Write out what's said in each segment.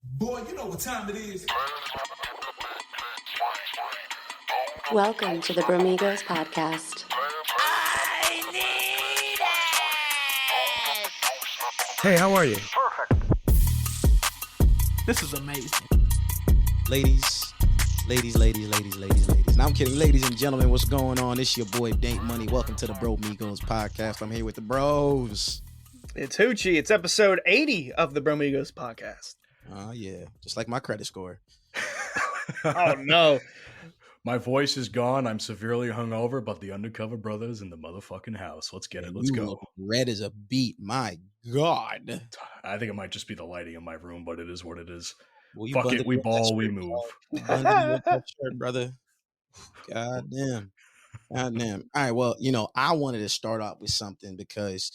Boy, you know what time it is. Welcome to the Bromigos podcast. I need it! Hey, how are you? This is amazing. Ladies. No, I'm kidding. Ladies and gentlemen, what's going on? It's your boy Daint Money. Welcome to the Bromigos podcast. I'm here with the bros. It's Hoochie. It's episode 80 of the Bromigos podcast. Oh, yeah. Just like my credit score. Oh, no. My voice is gone. I'm severely hungover, but the undercover brother's in the motherfucking house. Let's get it. Let's You go. look red as a beet. My God. I think it might just be the lighting in my room, but it is what it is. Well, you Fuck bundled it. We me up that ball, we shirt, move. dog. You bundled me up that shirt, brother. God damn. All right. Well, I wanted to start off with something because,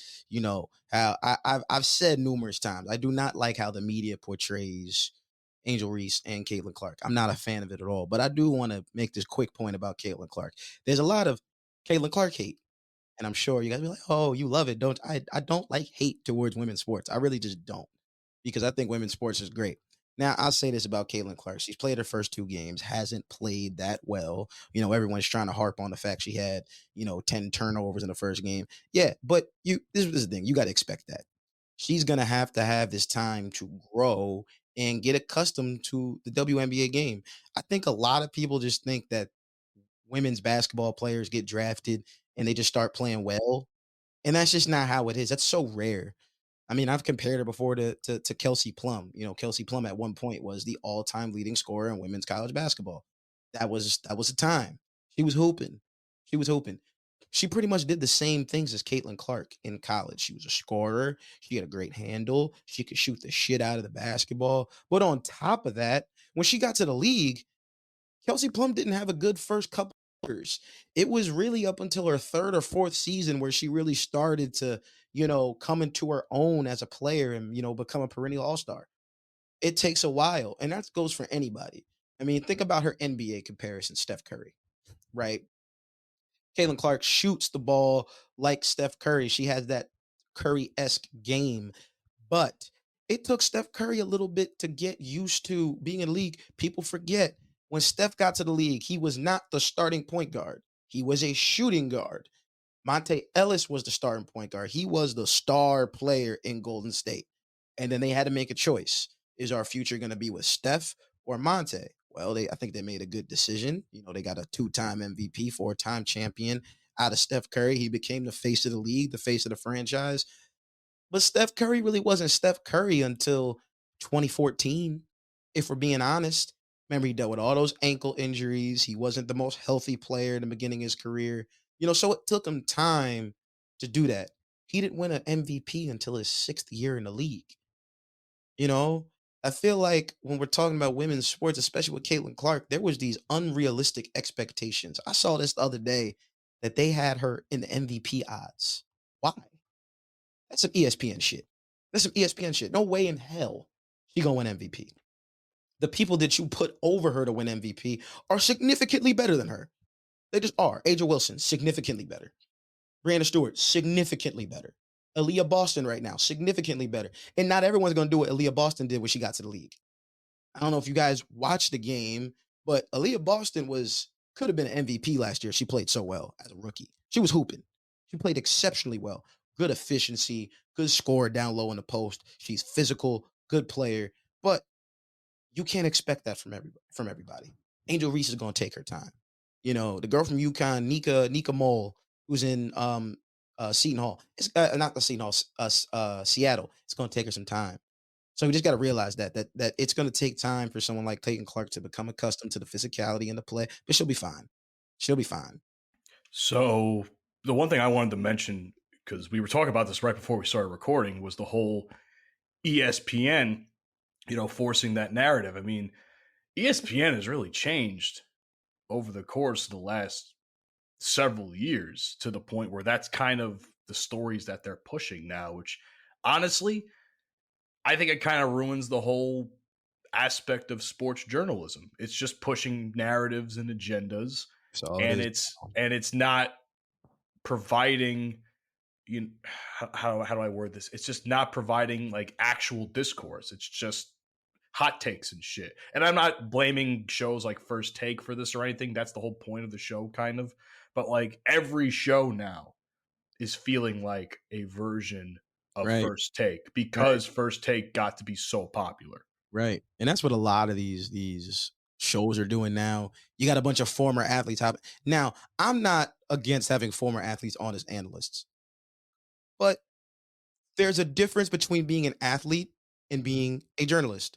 how I've said numerous times, I do not like how the media portrays Angel Reese and Caitlin Clark. I'm not a fan of it at all, but I do want to make this quick point about Caitlin Clark. There's a lot of Caitlin Clark hate, and I'm sure you guys be like, "Oh, you love it, don't?" I don't like hate towards women's sports. I really just don't, because I think women's sports is great. Now, I'll say this about Caitlin Clark. She's played her first 2 games, hasn't played that well. Everyone's trying to harp on the fact she had, 10 turnovers in the first game. Yeah, but this is the thing. You got to expect that. She's going to have this time to grow and get accustomed to the WNBA game. I think a lot of people just think that women's basketball players get drafted and they just start playing well. And that's just not how it is. That's so rare. I mean, I've compared her before to Kelsey Plum. Kelsey Plum at one point was the all-time leading scorer in women's college basketball. That was a time. She was hooping. She was hooping. She pretty much did the same things as Caitlin Clark in college. She was a scorer. She had a great handle. She could shoot the shit out of the basketball. But on top of that, when she got to the league, Kelsey Plum didn't have a good first couple years. It was really up until her third or fourth season where she really started to, come into her own as a player and, become a perennial all-star. It takes a while, and that goes for anybody. I mean, think about her NBA comparison, Steph Curry, right? Caitlin Clark shoots the ball like Steph Curry. She has that Curry-esque game, but it took Steph Curry a little bit to get used to being in the league. People forget when Steph got to the league, he was not the starting point guard. He was a shooting guard. Monte Ellis was the starting point guard. He was the star player in Golden State. And then they had to make a choice. Is our future going to be with Steph or Monte? Well, I think they made a good decision. They got a 2-time MVP, 4-time champion out of Steph Curry. He became the face of the league, the face of the franchise. But Steph Curry really wasn't Steph Curry until 2014, if we're being honest. Remember, he dealt with all those ankle injuries. He wasn't the most healthy player in the beginning of his career. So it took him time to do that. He didn't win an MVP until his 6th year in the league. I feel like when we're talking about women's sports, especially with Caitlin Clark, there was these unrealistic expectations. I saw this the other day that they had her in the MVP odds. Why? That's some ESPN shit. That's some ESPN shit. No way in hell she gonna win MVP. The people that you put over her to win MVP are significantly better than her. They just are. Aja Wilson, significantly better. Brianna Stewart, significantly better. Aaliyah Boston right now, significantly better. And not everyone's gonna do what Aaliyah Boston did when she got to the league. I don't know if you guys watched the game, but Aaliyah Boston could have been an MVP last year. She played so well as a rookie. She was hooping. She played exceptionally well. Good efficiency, good scorer down low in the post. She's physical, good player. But you can't expect that from everybody. Angel Reese is going to take her time. The girl from UConn, Nika Mole, who's in Seton Hall. It's not the Seton Hall, Seattle. It's going to take her some time. So we just got to realize that it's going to take time for someone like Caitlin Clark to become accustomed to the physicality and the play, but she'll be fine. She'll be fine. So the one thing I wanted to mention, because we were talking about this right before we started recording, was the whole ESPN, forcing that narrative. I mean, ESPN has really changed over the course of the last several years to the point where that's kind of the stories that they're pushing now, which honestly, I think it kind of ruins the whole aspect of sports journalism. It's just pushing narratives and agendas, and it's not providing, how do I word this? It's just not providing like actual discourse. It's just hot takes and shit. And I'm not blaming shows like First Take for this or anything. That's the whole point of the show, kind of. But like every show now is feeling like a version of Right. First Take because First Take got to be so popular. Right. And that's what a lot of these shows are doing now. You got a bunch of former athletes. Now, I'm not against having former athletes on as analysts, but there's a difference between being an athlete and being a journalist.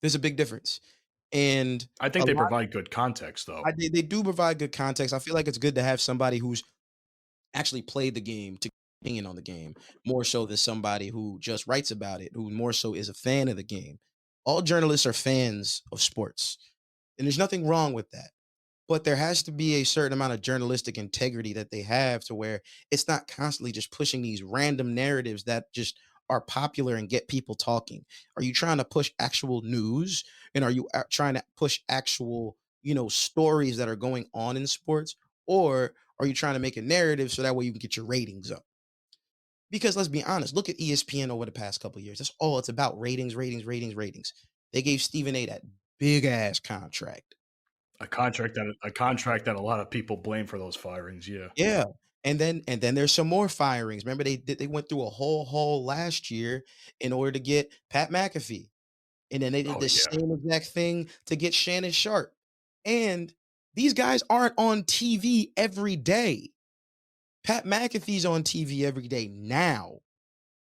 There's a big difference. And I think they provide good context, though. they do provide good context. I feel like it's good to have somebody who's actually played the game to opinion on the game, more so than somebody who just writes about it, who more so is a fan of the game. All journalists are fans of sports, and there's nothing wrong with that. But there has to be a certain amount of journalistic integrity that they have to where it's not constantly just pushing these random narratives that just are popular and get people talking. Are you trying to push actual news, and are you trying to push actual, stories that are going on in sports, or are you trying to make a narrative so that way you can get your ratings up? Because let's be honest, look at ESPN over the past couple of years. That's all it's about: ratings, ratings, ratings, ratings. They gave Stephen A. that big ass contract. A contract that a lot of people blame for those firings. Yeah. Yeah. And then there's some more firings. Remember they went through a whole haul last year in order to get Pat McAfee. And then they did the same exact thing to get Shannon Sharp. And these guys aren't on TV every day. Pat McAfee's on TV every day now,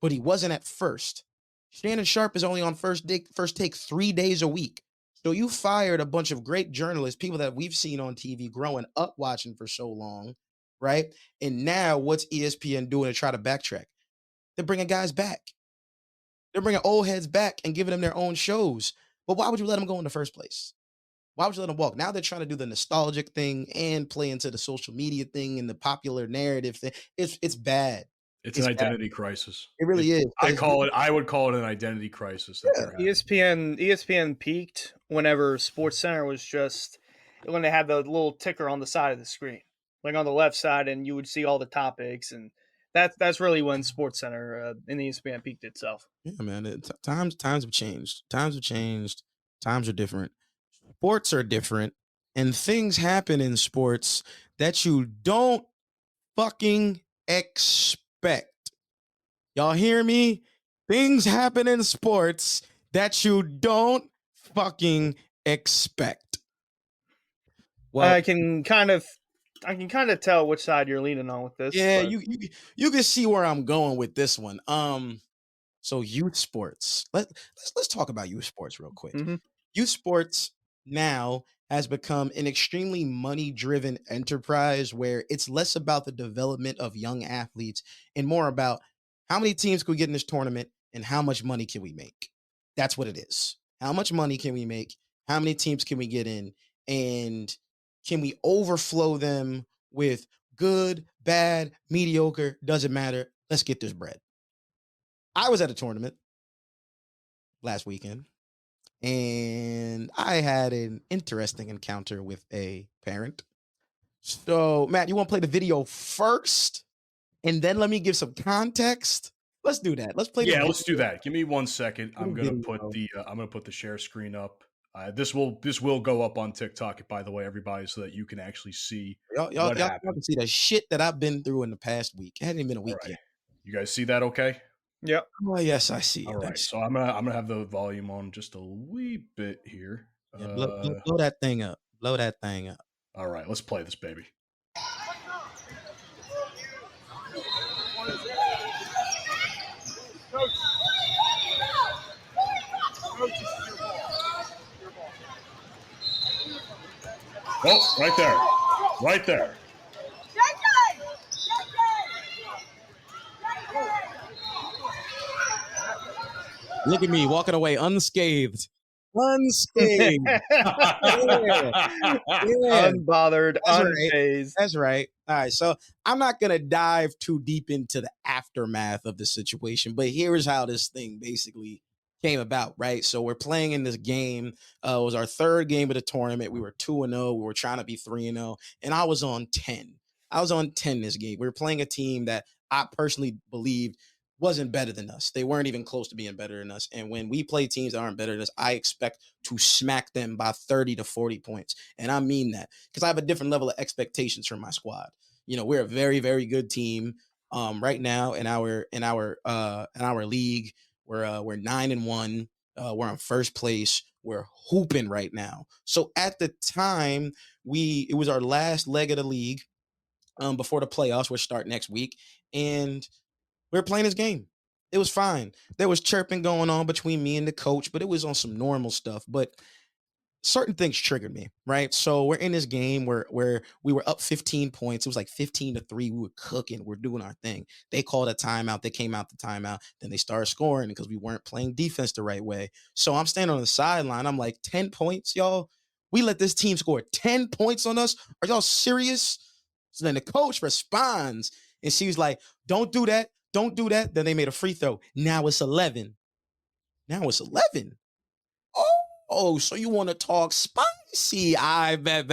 but he wasn't at first. Shannon Sharp is only on First Take 3 days a week. So you fired a bunch of great journalists, people that we've seen on TV growing up watching for so long, right? And now what's ESPN doing to try to backtrack? They're bringing guys back. They're bringing old heads back and giving them their own shows. But why would you let them go in the first place? Why would you let them walk? Now they're trying to do the nostalgic thing and play into the social media thing and the popular narrative thing. It's bad. It's an identity crisis. It really is. I would call it an identity crisis. ESPN peaked whenever SportsCenter was just when they had the little ticker on the side of the screen, like on the left side, and you would see all the topics, and that's really when SportsCenter in the ESPN peaked itself. Yeah, man. Times have changed. Times have changed. Times are different. Sports are different, and things happen in sports that you don't fucking expect. Y'all hear me? Things happen in sports that you don't fucking expect. Well, I can kind of tell which side you're leaning on with this. Yeah, you can see where I'm going with this one. So youth sports. Let's talk about youth sports real quick. Mm-hmm. Youth sports now has become an extremely money-driven enterprise where it's less about the development of young athletes and more about how many teams can we get in this tournament and how much money can we make. That's what it is. How much money can we make? How many teams can we get in? And can we overflow them with good, bad, mediocre? Doesn't matter. Let's get this bread. I was at a tournament last weekend, and I had an interesting encounter with a parent. So, Matt, you want to play the video first, and then let me give some context? Let's do that. Let's play. Yeah, let's do that. Give me 1 second. I'm gonna put the share screen up. This will go up on TikTok, by the way, everybody, so that you can actually see y'all can see the shit that I've been through in the past week. It hadn't even been a week yet. You guys see that? Okay. Yep. Oh yes, I see. All right. So I'm gonna have the volume on just a wee bit here. Yeah, blow that thing up. Blow that thing up. All right, let's play this baby. Oh, right there. Right there. Look at me walking away unscathed. Unscathed. Yeah. Unbothered, unfazed. That's right. All right. So I'm not going to dive too deep into the aftermath of the situation, but here's how this thing basically came about, right? So we're playing in this game. It was our third game of the tournament. We were 2-0. We were trying to be 3-0, and I was on 10. I was on 10 this game. We were playing a team that I personally believed wasn't better than us. They weren't even close to being better than us. And when we play teams that aren't better than us, I expect to smack them by 30 to 40 points. And I mean that because I have a different level of expectations from my squad. We're a very, very good team right now in our league. We're 9-1. We're in first place. We're hooping right now. So at the time, it was our last leg of the league before the playoffs, which start next week. And we were playing this game. It was fine. There was chirping going on between me and the coach, but it was on some normal stuff. But certain things triggered me, right? So we're in this game where we were up 15 points. It was like 15-3. We were cooking. We're doing our thing. They called a timeout. They came out the timeout. Then they started scoring because we weren't playing defense the right way. So I'm standing on the sideline. I'm like, 10 points, y'all? We let this team score 10 points on us? Are y'all serious? So then the coach responds, and she was like, don't do that. Don't do that. Then they made a free throw. Now it's 11. Oh, so you want to talk spicy? I bet.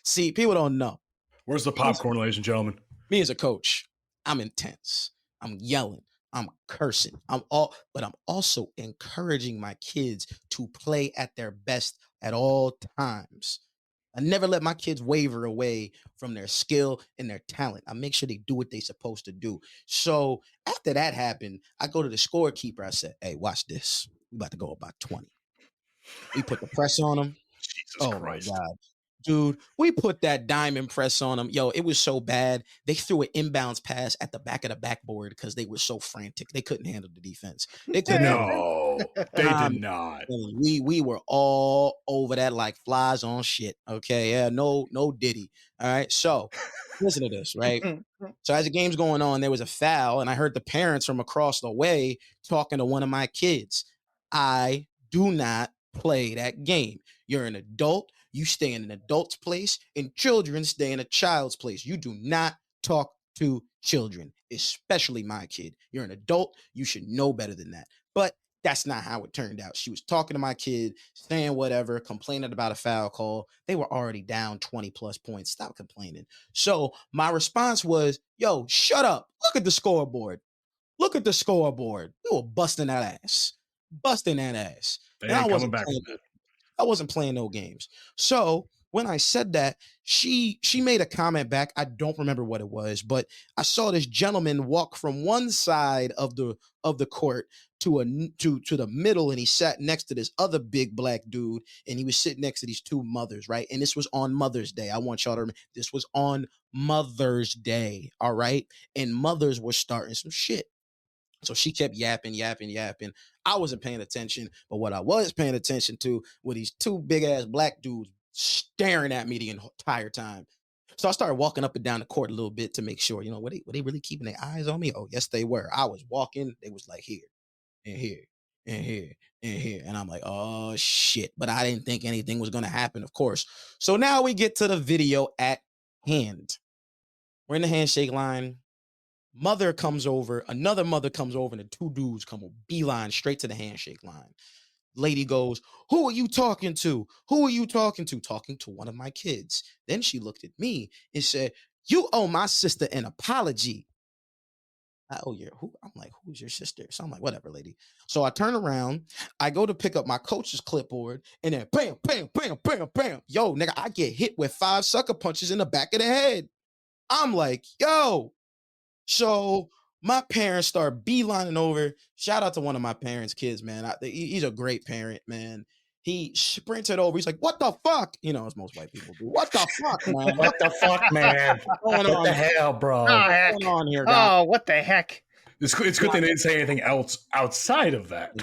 See, people don't know. Where's the popcorn, ladies and gentlemen? Me as a coach, I'm intense. I'm yelling. I'm cursing. But I'm also encouraging my kids to play at their best at all times. I never let my kids waver away from their skill and their talent. I make sure they do what they're supposed to do. So after that happened, I go to the scorekeeper. I said, hey, watch this. We about to go about 20. We put the press on them. Jesus Christ. My God. Dude, we put that diamond press on them. Yo, it was so bad. They threw an inbounds pass at the back of the backboard because they were so frantic. They couldn't handle the defense. They couldn't No, they did not. We were all over that like flies on shit. Okay. Yeah, no Diddy. All right. So listen to this, right? So as the game's going on, there was a foul, and I heard the parents from across the way talking to one of my kids. I do not play that game. You're an adult. You stay in an adult's place, and children stay in a child's place. You do not talk to children, especially my kid. You're an adult. You should know better than that. But that's not how it turned out. She was talking to my kid, saying whatever, complaining about a foul call. They were already down 20 plus points. Stop complaining. So my response was, yo, shut up. Look at the scoreboard. Look at the scoreboard. We were busting that ass. They ain't coming back from that. I wasn't playing no games. So when I said that, she made a comment back. I don't remember what it was, but I saw this gentleman walk from one side of the court to the middle, and he sat next to this other big black dude, and he was sitting next to these two mothers, right? And this was on Mother's Day. I want y'all to remember, this was on Mother's Day, all right? And mothers were starting some shit. So she kept yapping. I wasn't paying attention, but what I was paying attention to were these two big ass black dudes staring at me the entire time. So I started walking up and down the court a little bit to make sure, were they really keeping their eyes on me? Oh, yes, they were. I was walking. They was like here and here and here and here. And I'm like, oh shit. But I didn't think anything was going to happen, of course. So now we get to the video at hand. We're in the handshake line. Another mother comes over, and the two dudes come beeline straight to the handshake line. Lady goes, who are you talking to? Talking to one of my kids. Then she looked at me and said, you owe my sister an apology. I'm like, who's your sister? So I'm like, whatever, lady. So I turn around, I go to pick up my coach's clipboard, and then bam, bam, bam, bam, bam. Yo, nigga, I get hit with 5 sucker punches in the back of the head. I'm like, yo. So my parents start beelining over. Shout out to one of my parents' kids, man. He's a great parent, man. He sprinted over. He's like, what the fuck? As most white people do. What the fuck, man? What the fuck, man? What the hell, bro? Heck. What's going on here, guys? Oh, what the heck? It's good they didn't say anything else outside of that.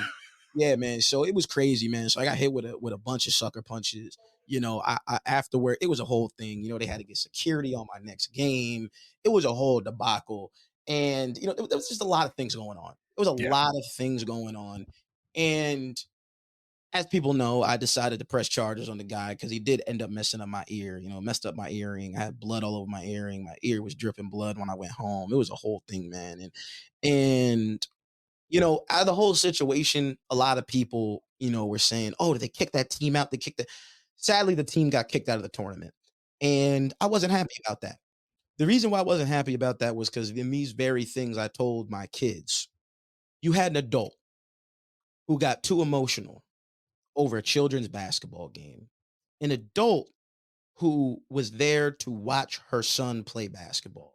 Yeah, man. So it was crazy, man. So I got hit with a bunch of sucker punches. I afterward, it was a whole thing. They had to get security on my next game. It was a whole debacle. And, there was just a lot of things going on. There was a lot of things going on. And as people know, I decided to press charges on the guy because he did end up messing up my ear, messed up my earring. I had blood all over my earring. My ear was dripping blood when I went home. It was a whole thing, man. And out of the whole situation, a lot of people, were saying, oh, did they kick that team out? Sadly, the team got kicked out of the tournament. And I wasn't happy about that. The reason why I wasn't happy about that was because in these very things I told my kids, you had an adult who got too emotional over a children's basketball game, an adult who was there to watch her son play basketball.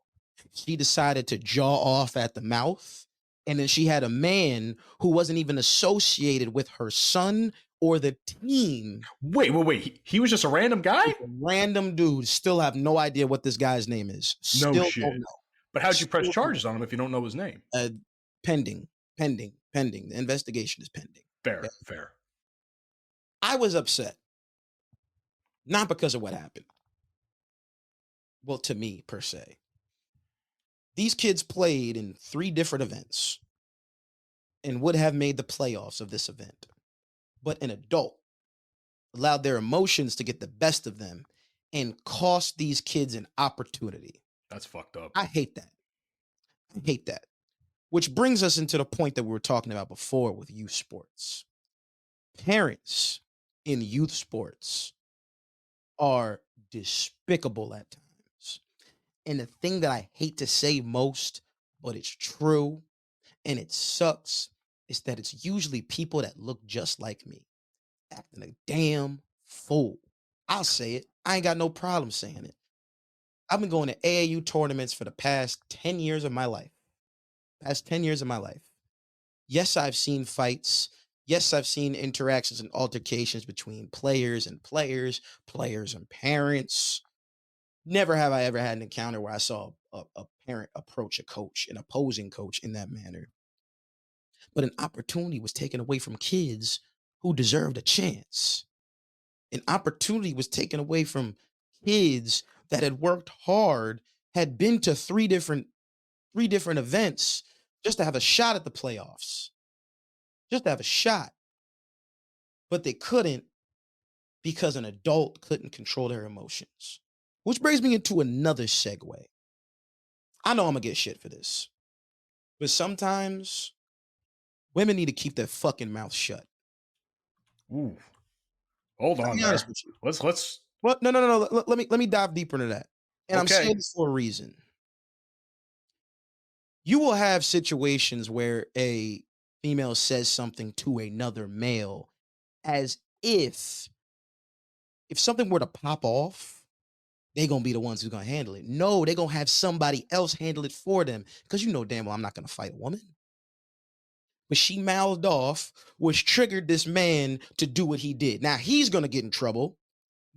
She decided to jaw off at the mouth. And then she had a man who wasn't even associated with her son or the team. Wait. He was just a random guy? A random dude. Still have no idea what this guy's name is. Still No shit. don't know. But how'd you press Still charges on him if you don't know his name? Pending. The investigation is pending. Fair, fair. I was upset. Not because of what happened. Well, to me, per se. These kids played in 3 different events and would have made the playoffs of this event. But an adult allowed their emotions to get the best of them and cost these kids an opportunity. That's fucked up. I hate that. I hate that. Which brings us into the point that we were talking about before with youth sports. Parents in youth sports are despicable at times. And the thing that I hate to say most, but it's true and it sucks, is that it's usually people that look just like me, acting a damn fool. I'll say it. I ain't got no problem saying it. I've been going to AAU tournaments for the past 10 years of my life. Yes, I've seen fights. Yes, I've seen interactions and altercations between players and parents. Never have I ever had an encounter where I saw a parent approach a coach, an opposing coach, in that manner. But an opportunity was taken away from kids who deserved a chance. An opportunity was taken away from kids that had worked hard, had been to 3 different events just to have a shot at the playoffs. Just to have a shot. But they couldn't because an adult couldn't control their emotions. Which brings me into another segue. I know I'm going to get shit for this. But sometimes women need to keep their fucking mouth shut. Ooh. Hold on there. Let's Well, no. Let me dive deeper into that. And I'm saying this for a reason. You will have situations where a female says something to another male as if something were to pop off, they're going to be the ones who's going to handle it. No, they're going to have somebody else handle it for them because you know damn well I'm not going to fight a woman. But she mouthed off, which triggered this man to do what he did. Now he's going to get in trouble.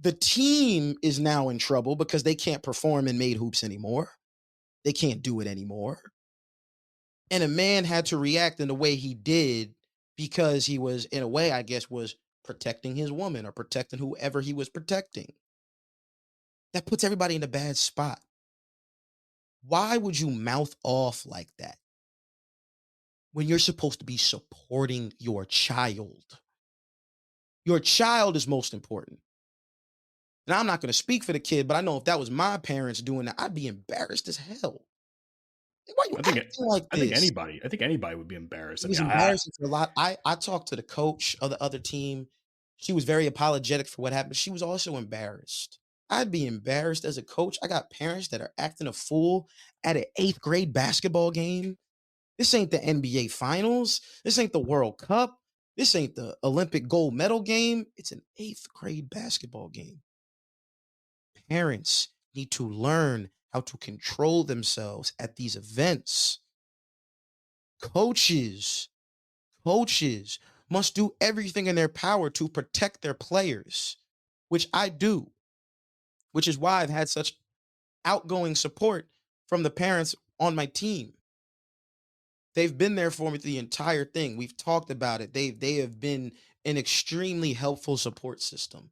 The team is now in trouble because they can't perform in made hoops anymore. They can't do it anymore. And a man had to react in the way he did because he was, in a way, I guess, was protecting his woman or protecting whoever he was protecting. That puts everybody in a bad spot. Why would you mouth off like that when you're supposed to be supporting your child? Your child is most important. And I'm not going to speak for the kid, but I know if that was my parents doing that, I'd be embarrassed as hell. Why you acting like this? I think anybody would be embarrassed. It was embarrassing for a lot. I talked to the coach of the other team. She was very apologetic for what happened. She was also embarrassed. I'd be embarrassed as a coach. I got parents that are acting a fool at an 8th grade basketball game. This ain't the NBA Finals. This ain't the World Cup. This ain't the Olympic gold medal game. It's an 8th grade basketball game. Parents need to learn how to control themselves at these events. Coaches must do everything in their power to protect their players, which I do, which is why I've had such outgoing support from the parents on my team. They've been there for me the entire thing. We've talked about it. They have been an extremely helpful support system.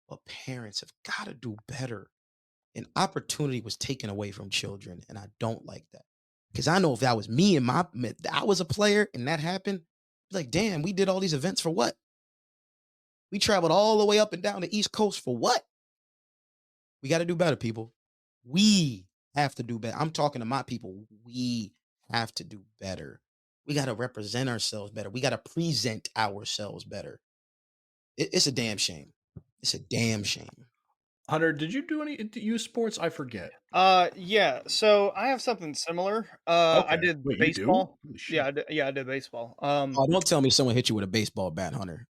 But parents have got to do better. An opportunity was taken away from children, and I don't like that. Because I know if that was me and I was a player and that happened, like, damn, we did all these events for what? We traveled all the way up and down the East Coast for what? We got to do better, people. We have to do better. I'm talking to my people. We have to do better. We got to represent ourselves better. We got to present ourselves better. It's a damn shame. It's a damn shame. Hunter, did you do any youth sports? I forget. Yeah. So I have something similar. I Okay. did Wait, you do? baseball. Holy shit. Yeah, I did baseball. Oh, don't tell me someone hit you with a baseball bat, Hunter.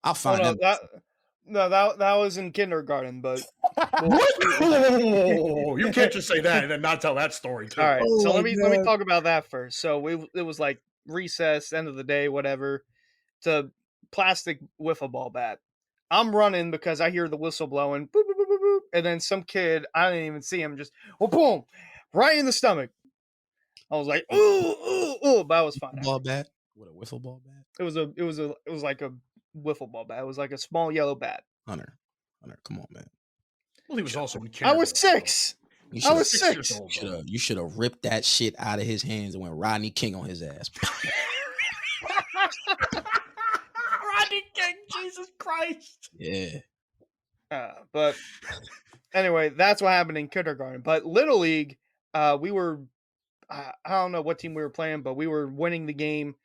I'll Oh find no, that. that was in kindergarten, but well, What? Oh, you can't just say that and then not tell that story all too. right. So Oh my let me god. talk about that first. So it was like recess, end of the day, whatever. It's a plastic wiffle ball bat. I'm running because I hear the whistle blowing, boop, boop, boop, boop, boop, and then some kid, I didn't even see him, just boom, right in the stomach. I was like, ooh, ooh, ooh, but I was fine Ball after. bat with a wiffle ball bat. It was like a wiffle ball bat. It was like a small yellow bat. Hunter, come on, man. Well, he was also in I was kindergarten. 6. You I should have was 6 years 6. old, bro. you should have ripped that shit out of his hands and went Rodney King on his ass. Rodney King, Jesus Christ. Yeah. But anyway, that's what happened in kindergarten. But Little League, we were, I don't know what team we were playing, but we were winning the game.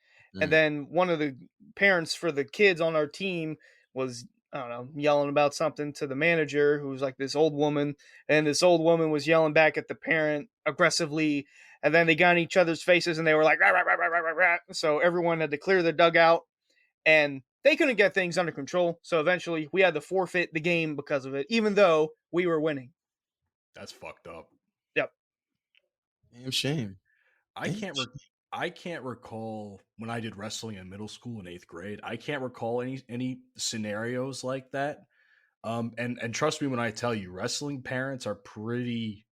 And then one of the parents for the kids on our team was, I don't know, yelling about something to the manager, who was like this old woman. And this old woman was yelling back at the parent aggressively. And then they got in each other's faces and they were like, rah, rah, rah, rah, rah, rah. So everyone had to clear the dugout. And they couldn't get things under control. So eventually we had to forfeit the game because of it, even though we were winning. That's fucked up. Yep. Damn shame. I can't recall when I did wrestling in middle school in 8th grade. I can't recall any scenarios like that. And trust me when I tell you, wrestling parents are pretty,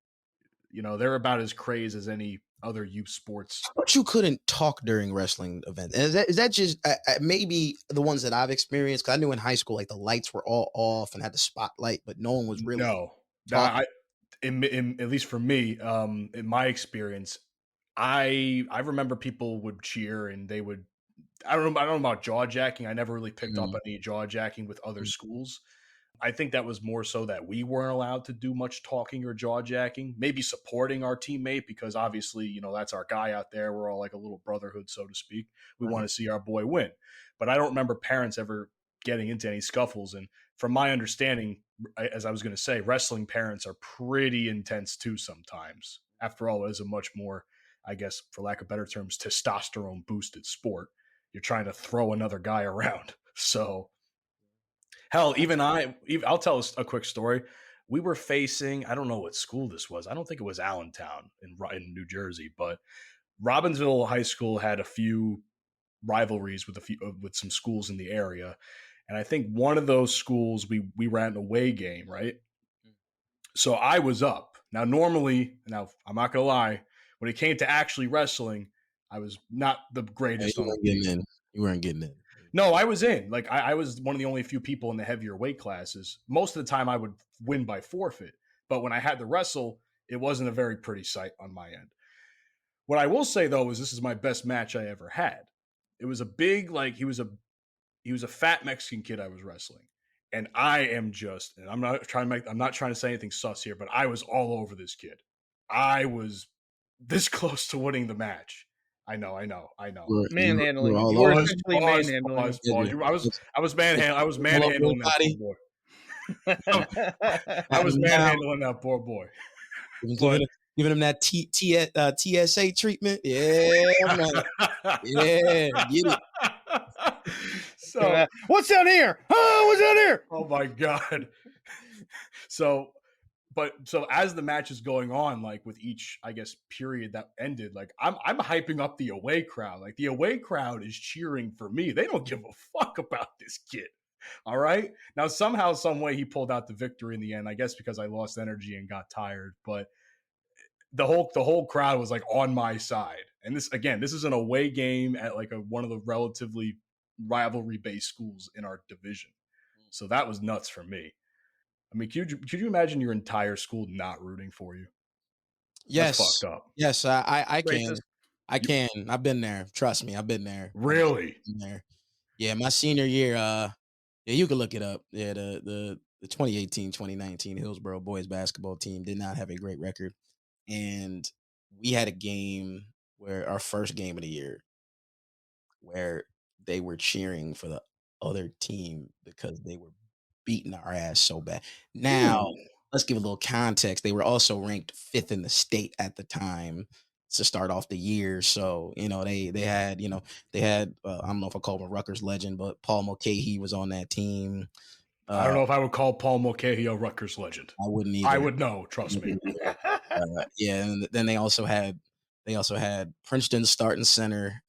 they're about as crazed as any other youth sports. But you couldn't talk during wrestling events. And is that just maybe the ones that I've experienced? Because I knew in high school, like the lights were all off and had the spotlight, but no one was really No, talking. at least for me, in my experience, I remember people would cheer and they would. I don't know about jaw jacking. I never really picked up any jaw jacking with other schools. I think that was more so that we weren't allowed to do much talking or jaw jacking, maybe supporting our teammate because obviously, that's our guy out there. We're all like a little brotherhood, so to speak. We want to see our boy win. But I don't remember parents ever getting into any scuffles. And from my understanding, as I was going to say, wrestling parents are pretty intense too sometimes. After all, it is a much more, I guess, for lack of better terms, testosterone boosted sport. You're trying to throw another guy around. So, hell, I'll tell a quick story. We were facing, I don't know what school this was. I don't think it was Allentown in New Jersey, but Robbinsville High School had a few rivalries with some schools in the area. And I think one of those schools we ran an away game, right? So I was up. Now I'm not gonna lie, when it came to actually wrestling, I was not the greatest on the team. You weren't getting in. No, I was in. Like I was one of the only few people in the heavier weight classes. Most of the time I would win by forfeit. But when I had to wrestle, it wasn't a very pretty sight on my end. What I will say though is this is my best match I ever had. It was a big, like he was a fat Mexican kid I was wrestling. And I'm not trying to say anything sus here, but I was all over this kid. I was this close to winning the match. I know. Manhandling. all You were over. essentially manhandling. I was manhandling that poor boy. I was manhandling that poor boy. Giving him that TSA treatment. Yeah, man. Yeah, get it. So what's down here? Oh, what's down here? Oh my god. So as the match is going on, like with each, I guess, period that ended, like I'm hyping up the away crowd. Like the away crowd is cheering for me. They don't give a fuck about this kid. All right. Now somehow, some way, he pulled out the victory in the end. I guess because I lost energy and got tired. But the whole crowd was like on my side. And this is an away game at like one of the relatively rivalry based schools in our division. So that was nuts for me. I mean, could you imagine your entire school not rooting for you? Yes. That's fucked up. Yes, I can. Racist. I can. I've been there. Trust me, I've been there. Really? There. Yeah, my senior year, yeah, you can look it up. Yeah, the 2018-2019 Hillsborough boys basketball team did not have a great record. And we had a game where our first game of the year where they were cheering for the other team because they were beating our ass so bad. Now, let's give a little context. They were also ranked 5th in the state at the time to start off the year. So, they had, I don't know if I call him a Rutgers legend, but Paul Mulcahy was on that team. I don't know if I would call Paul Mulcahy a Rutgers legend. I wouldn't either. I would know, trust me. And then they also had Princeton starting center,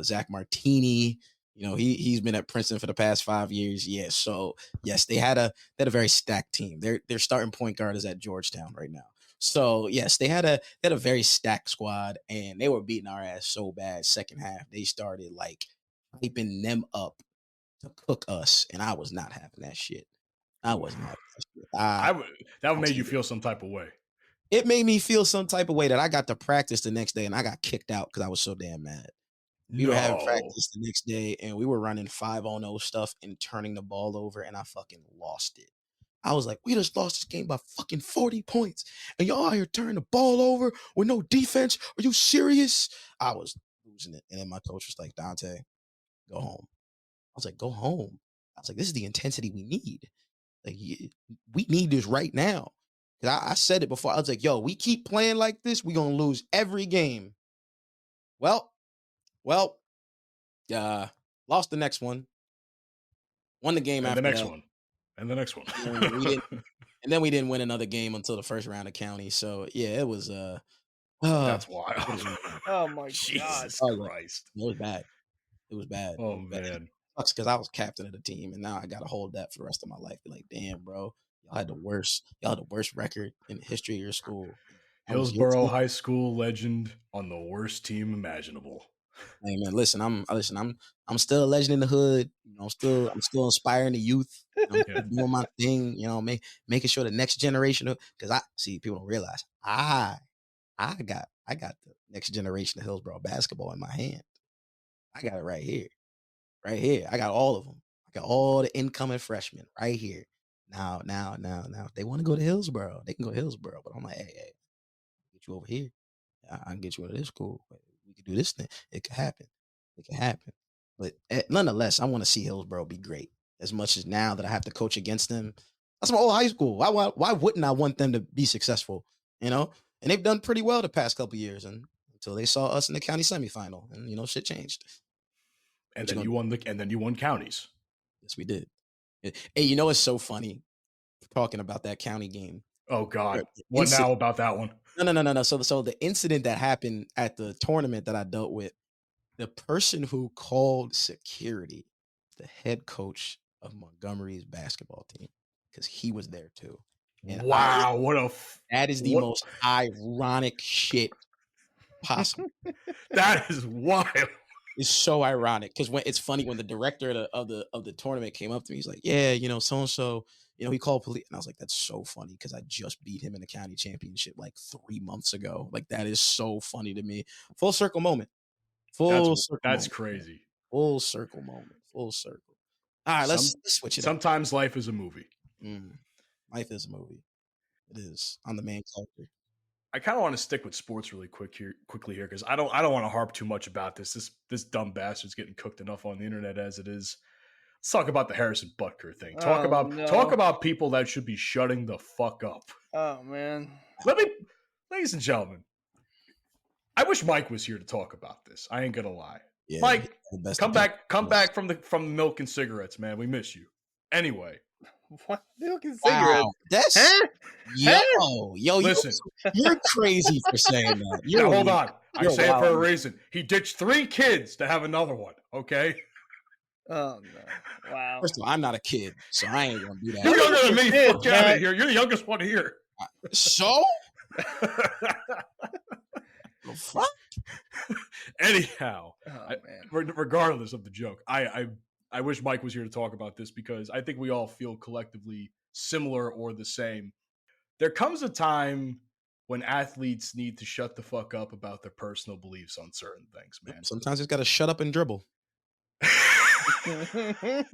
Zach Martini. He's been at Princeton for the past 5 years. Yeah, so yes, they had a very stacked team. Their starting point guard is at Georgetown right now. So yes, they had a very stacked squad, and they were beating our ass so bad. Second half, they started like hyping them up to cook us, and I was not having that shit. I wasn't having that shit. That would make you feel some type of way. It made me feel some type of way that I got to practice the next day, and I got kicked out because I was so damn mad. We were having practice the next day, and we were running 5-on-0 stuff and turning the ball over, and I fucking lost it. I was like, we just lost this game by fucking 40 points, and y'all out here turning the ball over with no defense. Are you serious? I was losing it, and then my coach was like, Dante, go home. I was like, go home. I was like, this is the intensity we need. Like, we need this right now. Because I said it before. I was like, yo, we keep playing like this, we're going to lose every game. Well, lost the next one. Won the game after the next that. one. And the next one. And then we didn't win another game until the first round of county. So, yeah, it was that's wild. Oh, my Jesus God. Christ. It was bad. It was bad. Oh, man. Sucks because I was captain of the team, and now I got to hold that for the rest of my life. Be like, damn, bro, y'all had the worst record in the history of your school. Hillsborough High School legend on the worst team imaginable. Hey man, listen, I'm still a legend in the hood. I'm still inspiring the youth. I'm doing my thing. Making sure the next generation. Because I see people don't realize I got the next generation of Hillsborough basketball in my hand. I got it right here. Right here. I got all of them. I got all the incoming freshmen right here. Now, if they want to go to Hillsborough, they can go to Hillsborough. But I'm like, hey, get you over here. I can get you into this school. We can do this thing. It could happen. But nonetheless, I want to see Hillsborough be great. As much as now that I have to coach against them. That's my old high school. Why wouldn't I want them to be successful? And they've done pretty well the past couple of years, and until they saw us in the county semifinal, and shit changed. And then you won counties. Yes, we did. Hey, it's so funny talking about that county game. Oh God. What now about that one? No. So the incident that happened at the tournament that I dealt with, the person who called security, the head coach of Montgomery's basketball team, because he was there too. And wow, that is the most ironic shit possible. That is wild. It's so ironic because it's funny when the director of the tournament came up to me, he's like, yeah, so and so, he called police, and I was like, that's so funny because I just beat him in the county championship like 3 months ago. Like, that is so funny to me. Full circle moment. That's crazy. Full circle moment. Full circle. All right, let's switch it. Sometimes life is a movie. Life is a movie. It is. I'm the main character. I kind of want to stick with sports really quickly here because I don't want to harp too much about this. This dumb bastard's getting cooked enough on the internet as it is. Let's talk about the Harrison Butker thing. Talk about people that should be shutting the fuck up. Oh man. Ladies and gentlemen, I wish Mike was here to talk about this. I ain't gonna lie. Yeah, Mike, come back from the milk and cigarettes, man. We miss you. Anyway. What? Milk and cigarettes? Wow, that's yo. Listen, you're crazy for saying that. Now, hold on. I say it for a reason. He ditched 3 kids to have another one. Okay. Oh no! Wow. First of all, I'm not a kid, so I ain't gonna do that. You're younger than me. Fuck out of here. You're the youngest one here. So. Fuck. Anyhow, regardless of the joke, I wish Mike was here to talk about this because I think we all feel collectively similar or the same. There comes a time when athletes need to shut the fuck up about their personal beliefs on certain things, man. Sometimes it's got to shut up and dribble.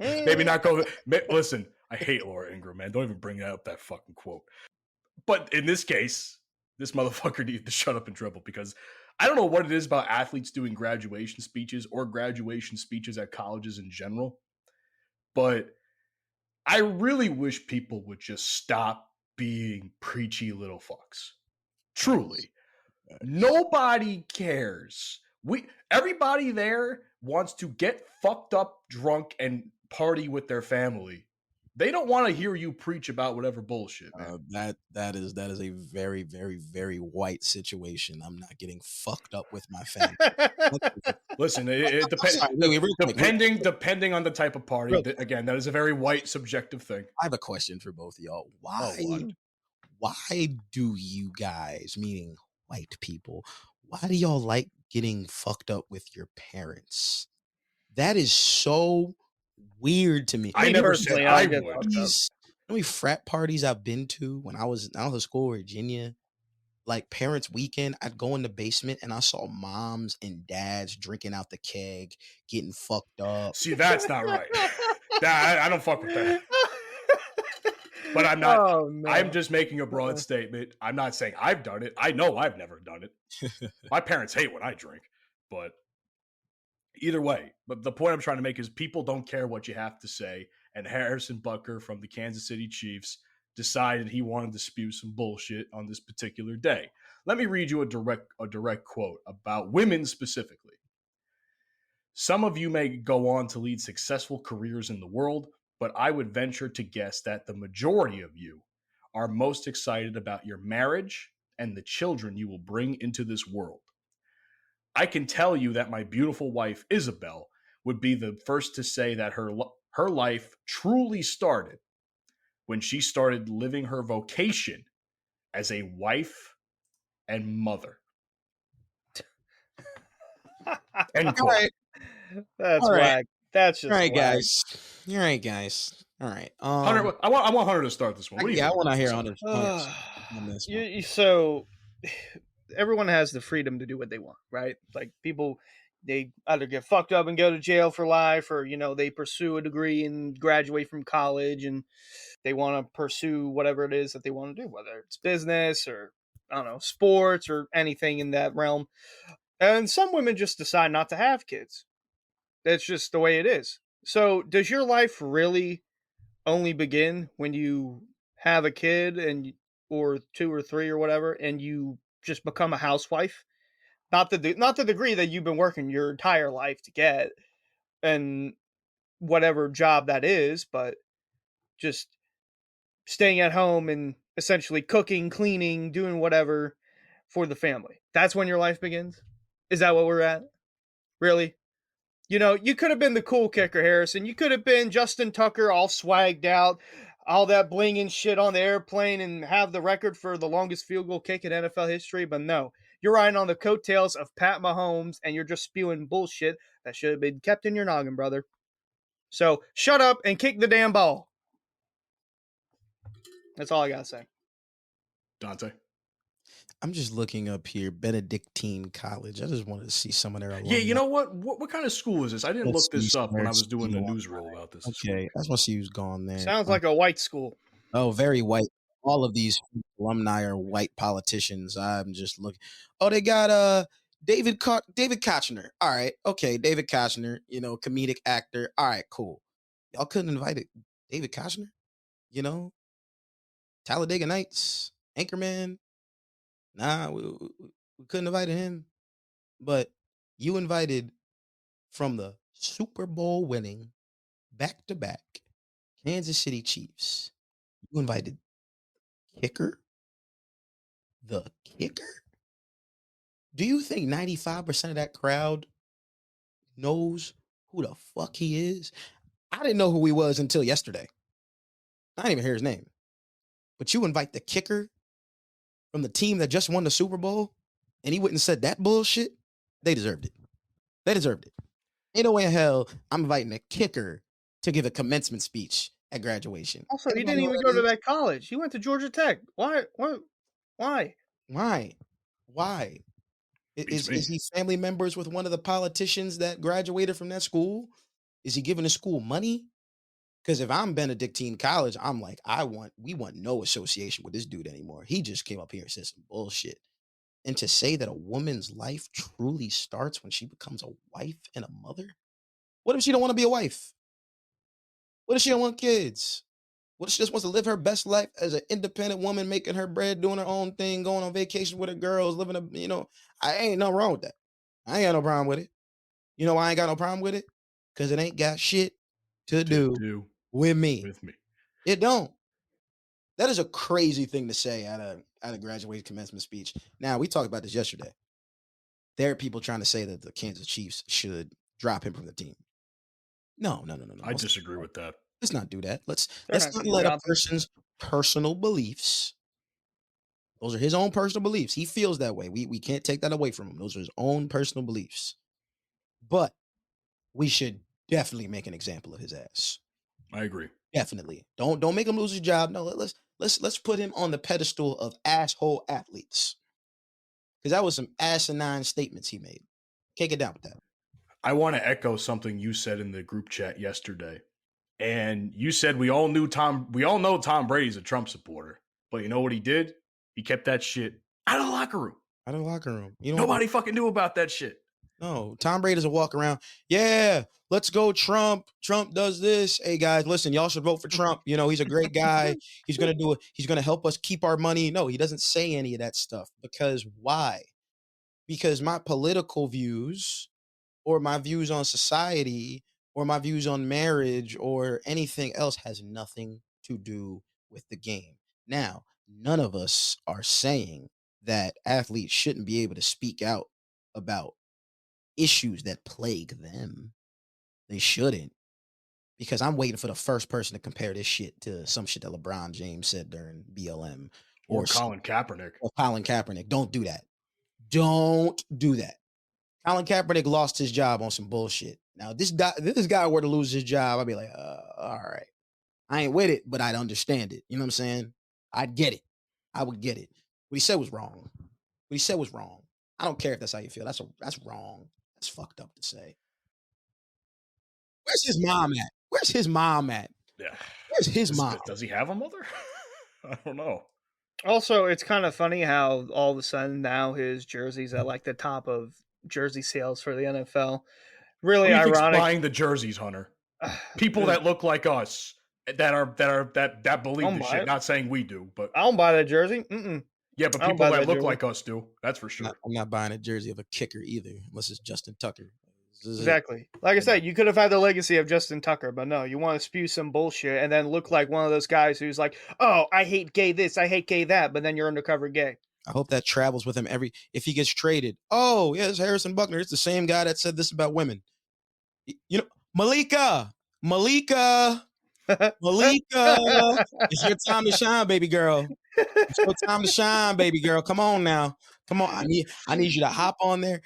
Maybe not go. Listen, I hate Laura Ingraham, man. Don't even bring up that fucking quote. But in this case, this motherfucker needed to shut up and dribble because I don't know what it is about athletes doing graduation speeches or graduation speeches at colleges in general, but I really wish people would just stop being preachy little fucks. Truly. Nobody cares. Everybody there wants to get fucked up, drunk, and party with their family. They don't want to hear you preach about whatever bullshit, man. That is a very, very, very white situation. I'm not getting fucked up with my family. Listen, it depends. Depending on the type of party. Again, that is a very white, subjective thing. I have a question for both of y'all. Why do you guys, meaning white people, why do y'all like getting fucked up with your parents? That is so weird to me. I never said I would. How many frat parties I've been to when I was out of school, Virginia? Like parents' weekend, I'd go in the basement and I saw moms and dads drinking out the keg, getting fucked up. See, that's not right. I don't fuck with that. But I'm not. Oh, no. I'm just making a broad statement. I'm not saying I've done it. I know I've never done it. My parents hate when I drink, but either way. But the point I'm trying to make is people don't care what you have to say. And Harrison Butker from the Kansas City Chiefs decided he wanted to spew some bullshit on this particular day. Let me read you a direct quote about women specifically. Some of you may go on to lead successful careers in the world, but I would venture to guess that the majority of you are most excited about your marriage and the children you will bring into this world. I can tell you that my beautiful wife, Isabel, would be the first to say that her life truly started when she started living her vocation as a wife and mother. End quote. That's whack. That's just all right, whack. guys. All right, guys. All right. Hunter, I want Hunter to start this one. What do you I want to hear on this one. So everyone has the freedom to do what they want, right? Like people, they either get fucked up and go to jail for life, or they pursue a degree and graduate from college and they want to pursue whatever it is that they want to do, whether it's business or I don't know, sports or anything in that realm. And some women just decide not to have kids. That's just the way it is. So does your life really only begin when you have a kid and or 2 or 3 or whatever, and you just become a housewife? Not the degree that you've been working your entire life to get and whatever job that is, but just staying at home and essentially cooking, cleaning, doing whatever for the family. That's when your life begins? Is that what we're at? Really? You could have been the cool kicker, Harrison. You could have been Justin Tucker, all swagged out, all that bling and shit on the airplane, and have the record for the longest field goal kick in NFL history. But no, you're riding on the coattails of Pat Mahomes, and you're just spewing bullshit that should have been kept in your noggin, brother. So shut up and kick the damn ball. That's all I got to say. Dante? I'm just looking up here, Benedictine College. I just wanted to see some of their alumni. Yeah, you know what? What kind of school is this? I didn't look this up when I was doing the news roll about this. Okay, I just want to see who's gone there. Sounds like a white school. Oh, very white. All of these alumni are white politicians. I'm just looking. Oh, they got David Kochner. All right, okay, David Kochner. Comedic actor. All right, cool. Y'all couldn't invite David Kochner. Talladega Nights, Anchorman. Nah, we couldn't invite him. But you invited from the Super Bowl winning back-to-back Kansas City Chiefs. You invited kicker? The kicker? Do you think 95% of that crowd knows who the fuck he is? I didn't know who he was until yesterday. I didn't even hear his name. But you invite the kicker from the team that just won the Super Bowl, and he wouldn't have said that bullshit? They deserved it. They deserved it. Ain't no way in hell I'm inviting a kicker to give a commencement speech at graduation. Also, he didn't even go to that college. He went to Georgia Tech. Why? Is he family members with one of the politicians that graduated from that school? Is he giving the school money? Because if I'm Benedictine College, I'm like, we want no association with this dude anymore. He just came up here and said some bullshit. And to say that a woman's life truly starts when she becomes a wife and a mother? What if she don't want to be a wife? What if she don't want kids? She just wants to live her best life as an independent woman, making her bread, doing her own thing, going on vacation with her girls, living I ain't nothing wrong with that. I ain't got no problem with it. You know why I ain't got no problem with it? Because it ain't got shit to do with me. It don't. That is a crazy thing to say at a graduation commencement speech. Now, we talked about this yesterday. There are people trying to say that the Kansas Chiefs should drop him from the team. No. I disagree with that. Let's not do that. Let's not not gonna let a drop him. person's personal beliefs. Those are his own personal beliefs. He feels that way. We can't take that away from him. Those are his own personal beliefs. But we should definitely make an example of his ass. I agree. Definitely. Don't make him lose his job. No, let's put him on the pedestal of asshole athletes. Because that was some asinine statements he made. Can't get down with that. I want to echo something you said in the group chat yesterday. And you said we all know Tom Brady's a Trump supporter. But you know what he did? He kept that shit out of the locker room. Out of the locker room. Nobody fucking knew about that shit. No, Tom Brady doesn't walk around. Yeah, let's go Trump. Trump does this. Hey guys, listen, y'all should vote for Trump. He's a great guy. He's going to do it. He's going to help us keep our money. No, he doesn't say any of that stuff. Because why? Because my political views or my views on society or my views on marriage or anything else has nothing to do with the game. Now, none of us are saying that athletes shouldn't be able to speak out about issues that plague them. They shouldn't. Because I'm waiting for the first person to compare this shit to some shit that LeBron James said during BLM. Or Colin Kaepernick. Or Colin Kaepernick. Don't do that. Don't do that. Colin Kaepernick lost his job on some bullshit. Now, if this guy were to lose his job, I'd be like, all right. I ain't with it, but I'd understand it. You know what I'm saying? I'd get it. I would get it. What he said was wrong. I don't care if that's how you feel. That's wrong. That's fucked up to say. Where's his mom at? Yeah. Where's his mom? Does he have a mother? I don't know. Also, it's kind of funny how all of a sudden now his jersey's at like the top of jersey sales for the NFL. Really ironic. Buying the jerseys, Hunter. People that look like us that believe the shit. Not saying we do, but I don't buy that jersey. Mm-mm. Yeah, but people that look like us do. That's for sure. I'm not buying a jersey of a kicker either, unless it's Justin Tucker. Exactly. Like I said, you could have had the legacy of Justin Tucker, but no, you want to spew some bullshit and then look like one of those guys who's like, oh, I hate gay this, I hate gay that, but then you're undercover gay. I hope that travels with him if he gets traded. Oh, yeah, it's Harrison Buckner. It's the same guy that said this about women. Malika, it's your time to shine, baby girl. It's your time to shine, baby girl. Come on now. Come on. I need you to hop on there.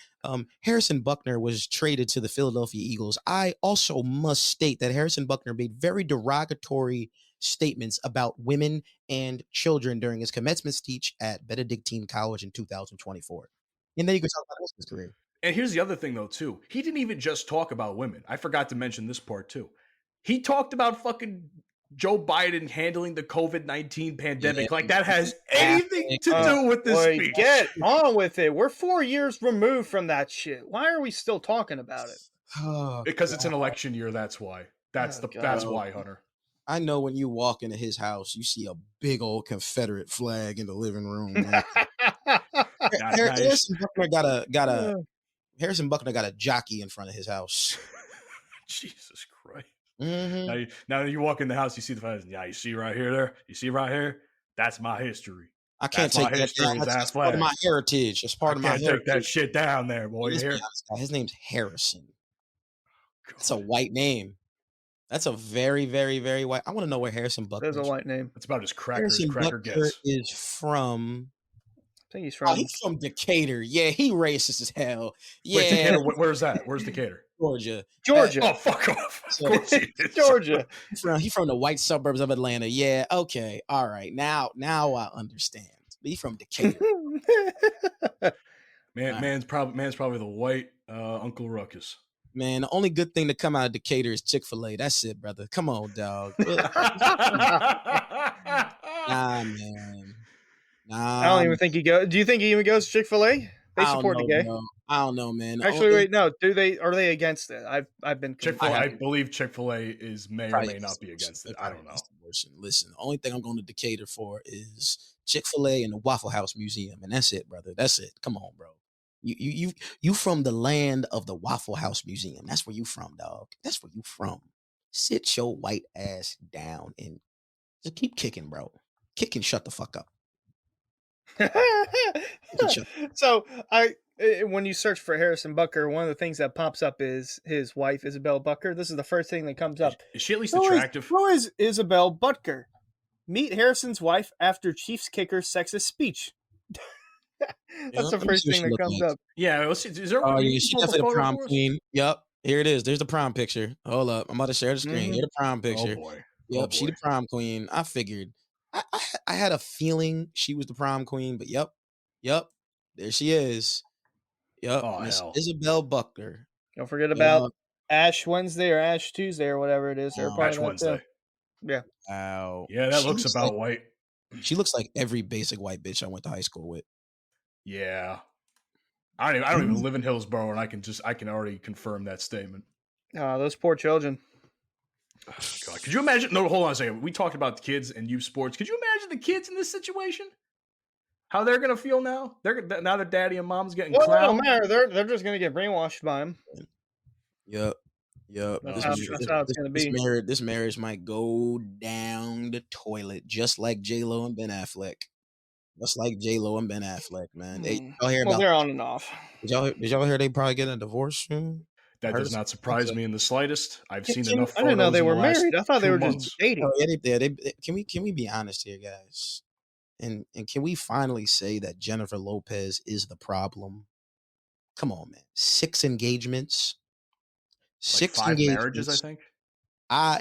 Harrison Buckner was traded to the Philadelphia Eagles. I also must state that Harrison Buckner made very derogatory statements about women and children during his commencement speech at Benedictine College in 2024. And then you can talk about his career. And here's the other thing, though, too. He didn't even just talk about women. I forgot to mention this part, too. He talked about fucking Joe Biden handling the COVID-19 pandemic. Like that has anything to do with this speech. Get on with it. We're 4 years removed from that shit. Why are we still talking about it? Oh, because it's an election year. That's why. That's why, Hunter. I know when you walk into his house, you see a big old Confederate flag in the living room. Harrison Buckner got a jockey in front of his house. Jesus Christ. Mm-hmm. Now you walk in the house, you see the flag. Yeah, you see right here, there. You see right here. That's my history. I can't take that down. That's part of my heritage. It's part of my heritage. Take that shit down there, boy. His name's Harrison. It's a white name. That's a very, very, very white. I want to know where Harrison Buckner is. There's a white name. That's about as cracker Buckner gets. Is from. I think he's from. He's from Decatur. Yeah, he racist as hell. Yeah. Wait, Decatur, where's that? Where's Decatur? Georgia. Oh, fuck off. So, of course he is. Georgia. He's from the white suburbs of Atlanta. Yeah. Okay. All right. Now I understand. He's from Decatur. Man's probably the white Uncle Ruckus. Man, the only good thing to come out of Decatur is Chick-fil-A. That's it, brother. Come on, dog. Nah, man. Nah. I don't even think he goes. Do you think he even goes to Chick-fil-A? They I don't support the know, gay. bro. I don't know, man. The Actually, only- wait, no. Are they against it? I've been Chick-fil-A, I I have- believe Chick-fil-A may or probably may against not be abortion. against They're it. I probably don't know. against abortion. Listen, the only thing I'm going to Decatur for is Chick-fil-A and the Waffle House Museum, and that's it, brother. That's it. Come on, bro. You from the land of the Waffle House Museum. That's where you from, dog. That's where you from. Sit your white ass down and just keep kicking, bro. Kick and shut the fuck up. So when you search for Harrison Butker, one of the things that pops up is his wife Isabel Butker. This is the first thing that comes up. Is she at least Who is- attractive? Who is Isabel Butker? Meet Harrison's wife after Chiefs kicker sexist speech. That's the Let me first see what thing she that look comes like. up. Yeah, let's see. Is there Oh, you yeah, can she pull up a definitely the photo prom for us? queen. Yep, here it is. There's the prom picture. Hold up, I'm about to share the screen. Mhm. Here the prom Oh picture. boy. Yep, she the prom queen. I figured. I had a feeling she was the prom queen, but yep, there she is. Yep, Oh Miss hell. Isabel Butker. Don't forget Yep. about Ash Wednesday or Ash Tuesday or whatever it is. They're Wow. part Ash of that Wednesday. too. Yeah. Wow. Yeah, that She looks about like, white. she looks like every basic white bitch I went to high school with. Yeah. I don't even live in Hillsborough, and I can already confirm that statement. Those poor children. Oh, God. Could you imagine? No, hold on a second. We talked about the kids and youth sports. Could you imagine the kids in this situation? How they're gonna feel now? Now their daddy and mom's getting Well, it don't clowned. matter. They're just gonna get brainwashed by him. Yep. That's how it's gonna be. This marriage might go down the toilet, just like J-Lo and Ben Affleck. Just like J-Lo and Ben Affleck, man. Y'all hear Well, about? they're on and off. Did y'all hear they probably getting a divorce soon? That does not surprise me in the slightest. I've seen enough I didn't know photos they in were the last married. I thought they 2 were months. just dating. Oh, yeah, can we be honest here, guys? And can we finally say that Jennifer Lopez is the problem? Come on, man. 6 engagements. Like 6 5 engagements. marriages, I think.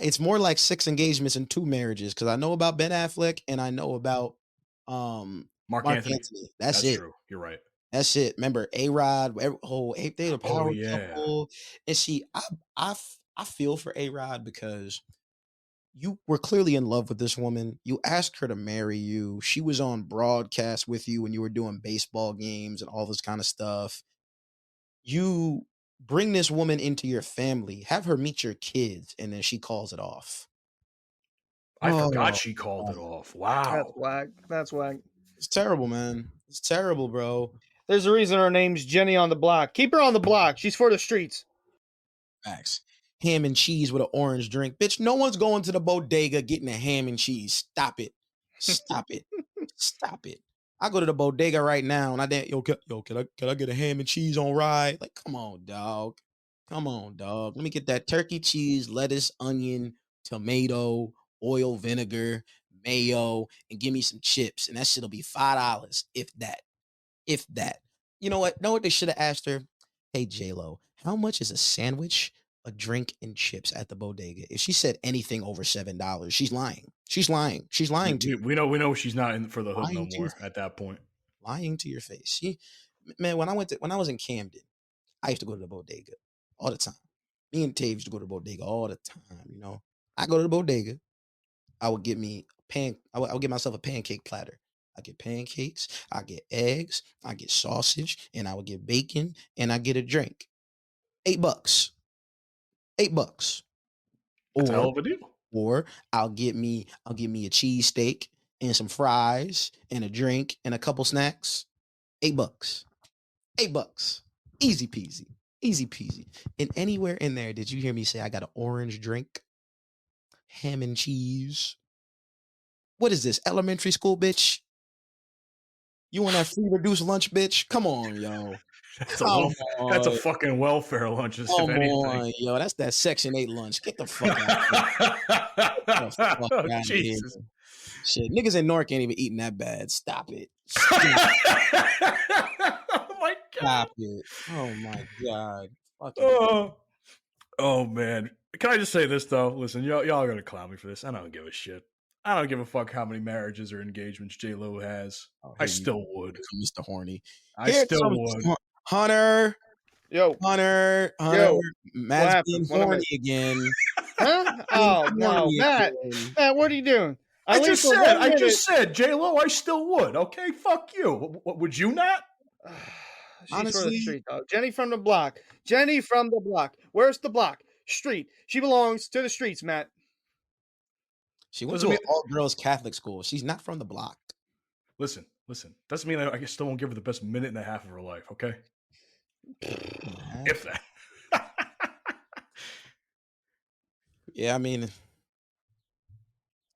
It's more like 6 engagements and 2 marriages because I know about Ben Affleck and I know about Mark Anthony. That's it. True. You're right. They the power yeah. couple. And see, I feel for A-Rod because you were clearly in love with this woman. You asked her to marry you. She was on broadcast with you when you were doing baseball games and all this kind of stuff. You bring this woman into your family, have her meet your kids, and then she calls it off. I Oh, forgot she called it off. Wow. That's whack. That's whack. It's terrible, man. It's terrible, bro. There's a reason her name's Jenny on the block. Keep her on the block. She's for the streets. Facts. Ham and cheese with an orange drink. Bitch, no one's going to the bodega getting a ham and cheese. Stop it. Stop it. Stop it. I go to the bodega right now and can I get a ham and cheese on rye? Like, come on, dog. Come on, dog. Let me get that turkey cheese, lettuce, onion, tomato, oil, vinegar, mayo, and give me some chips. And that shit'll be $5, if that. If that. You know what? Know what they should have asked her? Hey, J-Lo, how much is a sandwich, a drink, and chips at the bodega? If she said anything over $7, she's lying. She's lying. She's lying to you. We know she's not in for the hood no Lying to more your at that point. Lying to your face. Man, when I was in Camden, I used to go to the bodega all the time. Me and Taves used to go to the bodega all the time. You know, I go to the bodega. I would get me I would get myself a pancake platter. I get pancakes, I get eggs, I get sausage, and I would get bacon, and I get a drink. $8. $8. That's a hell of a deal. Or I'll get me a cheesesteak and some fries and a drink and a couple snacks. $8. $8. Easy peasy. Easy peasy. And anywhere in there, did you hear me say I got an orange drink? Ham and cheese. What is this? Elementary school, bitch? You want that free reduced lunch, bitch? Come on, yo. That's a fucking welfare lunch, if Come anything. on, yo. That's that Section 8 lunch. Get the fuck out of here. Oh, Jesus. Shit, niggas in North ain't even eating that bad. Stop it. Oh my God. Stop it. Oh my God. Oh man. Can I just say this though? Listen, y'all are gonna clown me for this. I don't give a shit. I don't give a fuck how many marriages or engagements J-Lo has. I still would. Mr. Horny. I still would. Hunter. Yo. Hunter. Matt's being horny again. Huh? Oh no, Matt. Matt, what are you doing? I just said, J-Lo, I still would. Okay, fuck you. What would you not? She's for the Honestly, street, dog. Jenny from the block. Jenny from the block. Where's the block? Street. She belongs to the streets, Matt. she went Doesn't to an mean all-girls Catholic school. She's not from the block. listen. Doesn't mean I still won't give her the best minute and a half of her life. Okay, if that. Yeah, I mean,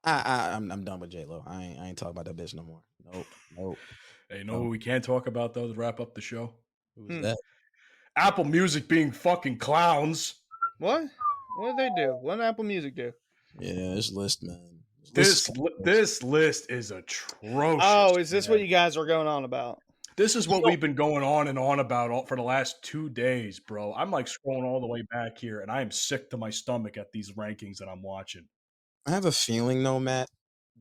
I'm done with J-Lo. I ain't talking about that bitch no more. Nope. Hey, you know what we can't talk about though to wrap up the show? Who's that? Apple Music being fucking clowns. What? What did they do? What did Apple Music do? Yeah, this list, man. This list is atrocious. Oh, is this man. what you guys are going on about? This is what we've been going on and on about for the last 2 days, bro. I'm like scrolling all the way back here, and I am sick to my stomach at these rankings that I'm watching. I have a feeling, though, Matt,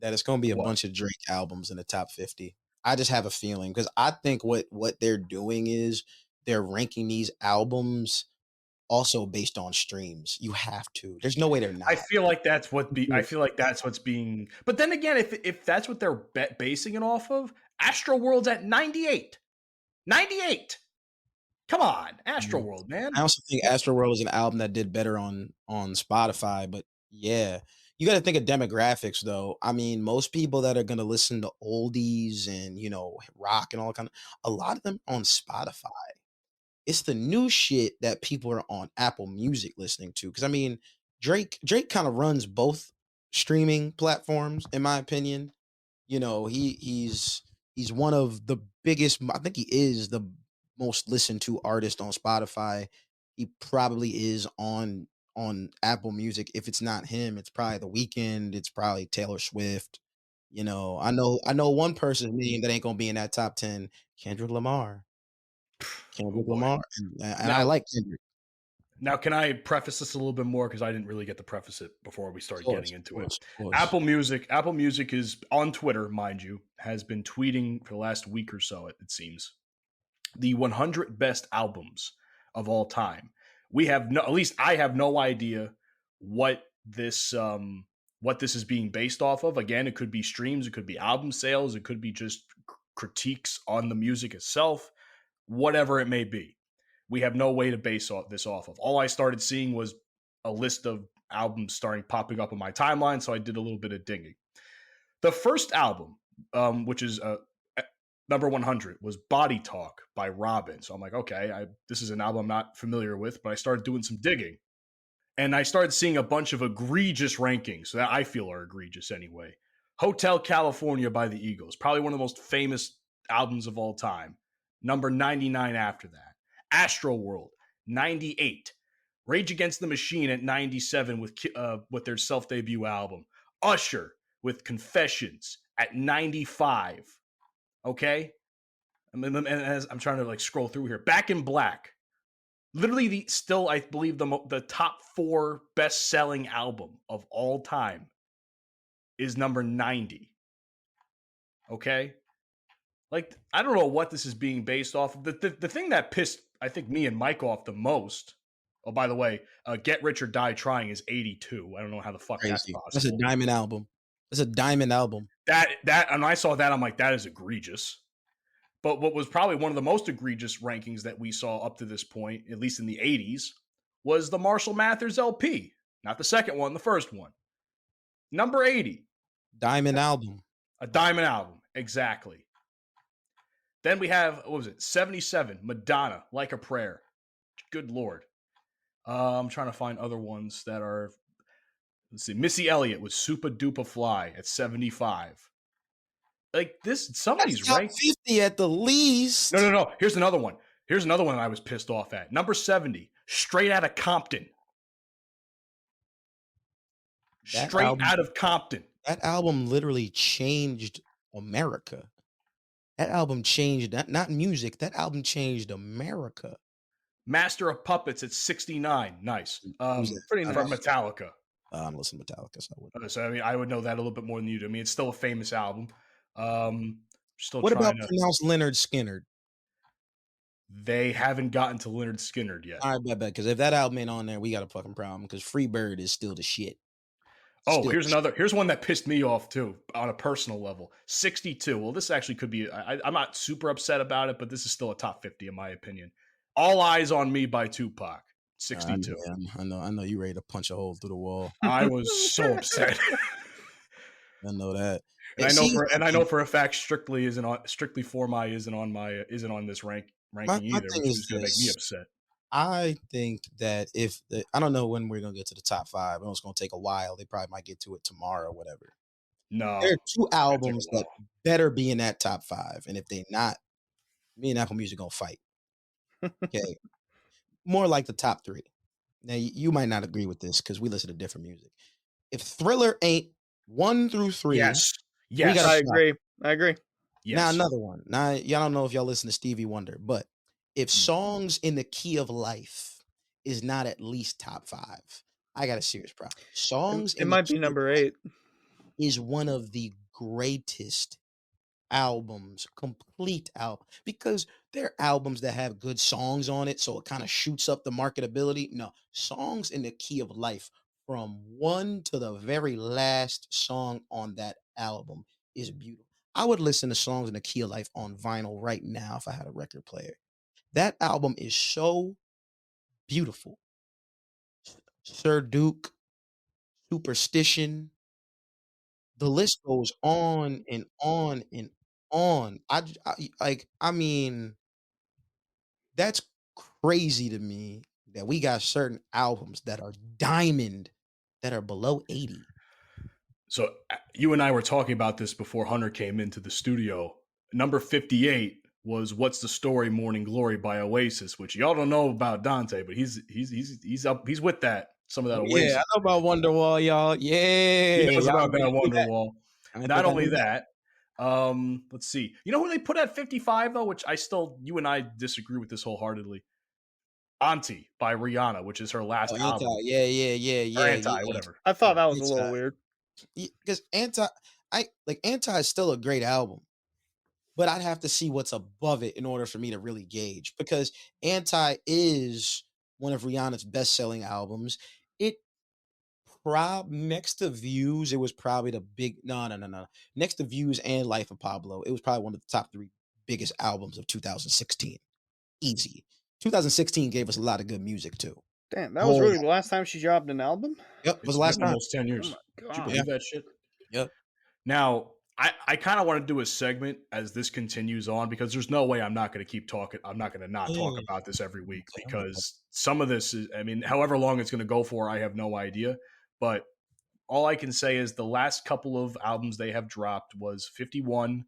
that it's going to be a What? bunch of Drake albums in the top 50. I just have a feeling because I think what they're doing is they're ranking these albums also based on streams. You have to. There's no way they're not. I feel like that's what's being. But then again, if that's what they're basing it off of, Astroworld's at 98. 98. Come on, Astroworld, man. I also think Astroworld is an album that did better on Spotify, but yeah. You got to think of demographics, though. I mean, most people that are going to listen to oldies and, rock and all kind of, a lot of them on Spotify. It's the new shit that people are on Apple Music listening to. Because, I mean, Drake kind of runs both streaming platforms, in my opinion. He's one of the biggest, I think he is the most listened to artist on Spotify. He probably is on Apple Music. If it's not him, it's probably The Weeknd. It's probably Taylor Swift. I know one person's name that ain't gonna be in that top 10. Kendrick Lamar. Lamar, and I like Kendrick. Now, can I preface this a little bit more because I didn't really get to preface it before we started getting into it. Apple Music is on Twitter, mind you, has been tweeting for the last week or so. It seems the 100 best albums of all time. We have at least I have no idea what this is being based off of. Again, it could be streams, it could be album sales, it could be just critiques on the music itself, whatever it may be. We have no way to base this off of. All I started seeing was a list of albums starting popping up on my timeline, so I did a little bit of digging. The first album, which is number 100, was Body Talk by Robin. So I'm like, okay, this is an album I'm not familiar with, but I started doing some digging. And I started seeing a bunch of egregious rankings that I feel are egregious anyway. Hotel California by the Eagles, probably one of the most famous albums of all time. Number 99 after that. Astroworld, 98. Rage Against the Machine at 97 with their self-debut album. Usher with Confessions at 95. Okay? And as I'm trying to scroll through here. Back in Black. Literally I believe the top 4 best-selling album of all time is number 90. Okay? I don't know what this is being based off of. The thing that pissed, I think, me and Mike off the most. Oh, by the way, Get Rich or Die Trying is 82. I don't know how the fuck that's possible. That's a diamond album. That's a diamond album. That and I saw that, I'm like, that is egregious. But what was probably one of the most egregious rankings that we saw up to this point, at least in the 80s, was the Marshall Mathers LP. Not the second one, the first one. Number 80. Diamond album. A diamond album, exactly. Then we have, 77, Madonna, Like a Prayer. Good Lord. I'm trying to find other ones that are, let's see, Missy Elliott with Super Duper Fly at 75. Some of these top 50 at the least. No. Here's another one. I was pissed off at. Number 70, Straight Outta Compton. Out of Compton. That album literally changed America. That album changed, not music. That album changed America. Master of Puppets at 69. Nice. Pretty nice. From Metallica. I'm listening to Metallica, so I would. So, I mean, I would know that a little bit more than you do. I mean, it's still a famous album. What about pronounced Leonard Skinner? They haven't gotten to Leonard Skinner yet. All right, bet. Because if that album ain't on there, we got a fucking problem. Because Free Bird is still the shit. Oh, Still, here's one that pissed me off too on a personal level. 62. Well, this actually could be. I'm not super upset about it, but this is still a top 50 in my opinion. All Eyes on Me by Tupac. 62. I know you ready to punch a hole through the wall. I was so upset. I know that. And I know See, for a fact Strictly for my isn't on this ranking my either, thing which is is going to make me this. upset. I think that I don't know when we're gonna get to the top five. I know it's gonna take a while. They probably might get to it tomorrow or whatever. No, There are two it's gonna take albums a that while. better be in that top five, and if they not, me and Apple Music gonna fight. Okay, more like the top three. Now you might not agree with this because we listen to different music. If Thriller ain't 1 through 3, Yes, we got I to agree. I agree. Now yes. another one. Now y'all don't know if y'all listen to Stevie Wonder, but if Mm. Songs in the Key of Life is not at least top 5, I got a serious problem. Songs It in the might be Key of number Life 8. is one of the greatest albums, complete album, because there are albums that have good songs on it, so it kind of shoots up the marketability. No, Songs in the Key of Life, from one to the very last song on that album, is beautiful. I would listen to Songs in the Key of Life on vinyl right now if I had a record player. That album is so beautiful. Sir Duke, Superstition, the list goes on and on and on. I mean, that's crazy to me that we got certain albums that are diamond that are below 80. So you and I were talking about this before Hunter came into the studio. Number 58 was "What's the Story, Morning Glory" by Oasis, which y'all don't know about Dante, but he's up, he's with that, some of that Yeah, I Oasis. know about Wonderwall, y'all. He Yeah, knows y'all about that didn't do that. Wonderwall. I didn't Not think I only knew that. that, let's see. You know who they put at 55 though, which you and I disagree with this wholeheartedly. "Auntie" by Rihanna, which is her last Oh, album. Or Anti, yeah. whatever. I thought Yeah. that was a Anti, little weird. because Anti is still a great album, but I'd have to see what's above it in order for me to really gauge. Because Anti is one of Rihanna's best-selling albums. It next to Views, it was probably the big no. Next to Views and Life of Pablo, it was probably one of the top 3 biggest albums of 2016. Easy. 2016 gave us a lot of good music too. Damn, that was Whole really the last time she dropped an album? Yep, was It's the last been time. almost 10 Oh years. my Would you god. believe that shit? Yep. Now, I kind of want to do a segment as this continues on because there's no way I'm not going to keep talking. I'm not going to not talk about this every week because some of this is, I mean, however long it's going to go for, I have no idea. But all I can say is the last couple of albums they have dropped was 51.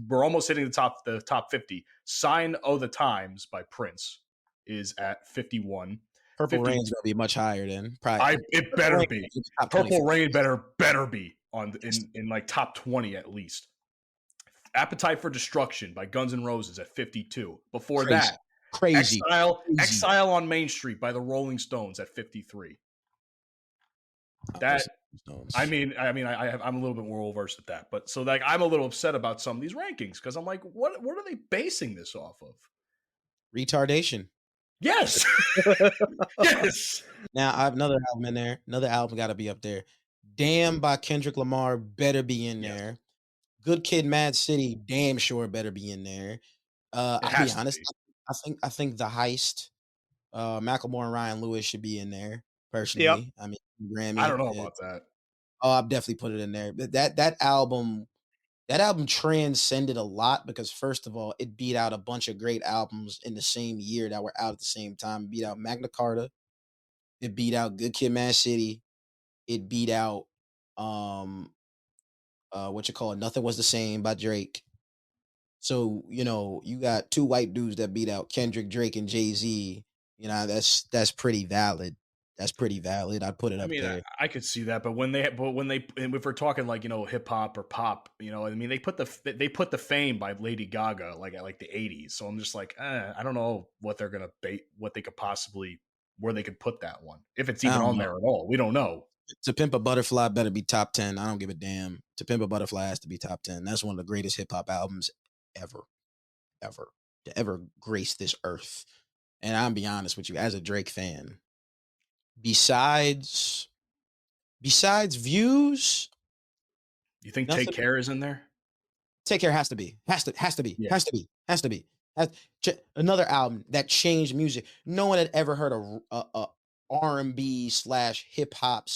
We're almost hitting the top 50. "Sign o' the Times" by Prince is at 51. Purple 50, Rain's gonna be much higher than probably. it Purple better Rain be. is top Purple 25. Rain better be in like top 20 at least. "Appetite for Destruction" by Guns N' Roses at 52. Before Crazy. that, Crazy. Exile on Main Street by the Rolling Stones at 53. That I'm a little bit more well versed at that, but so like I'm a little upset about some of these rankings because I'm like, what are they basing this off of? Retardation. Yes, yes. Now I have another album in there. Another album got to be up there. Damn by Kendrick Lamar better be in Yes. there. Good Kid, Mad City, damn sure better be in there. I'll be honest. I think The Heist, Macklemore and Ryan Lewis should be in there. Personally, I mean Grammy. I don't know about that. Oh, I've definitely put it in there. But that album transcended a lot because first of all, it beat out a bunch of great albums in the same year that were out at the same time. It beat out Magna Carta. It beat out Good Kid, Mad City. It beat out what you call it, Nothing Was the Same by Drake. So, you got 2 white dudes that beat out Kendrick, Drake, and Jay-Z. That's pretty valid. That's pretty valid. I'd put it up there. I could see that, but if we're talking like hip hop or pop, I mean they put the Fame by Lady Gaga like at like the 80s. So I'm just like, I don't know what they're gonna what they could possibly where they could put that one if it's even on there at all. We don't know. To Pimp a Butterfly better be top 10. I don't give a damn. To Pimp a Butterfly has to be top 10. That's one of the greatest hip hop albums ever to ever grace this earth. And I'll be honest with you, as a Drake fan, besides Besides views, You think nothing. Take Care is in there? Take Care has to be. Another album that changed music. No one had ever heard a R&B / hip hop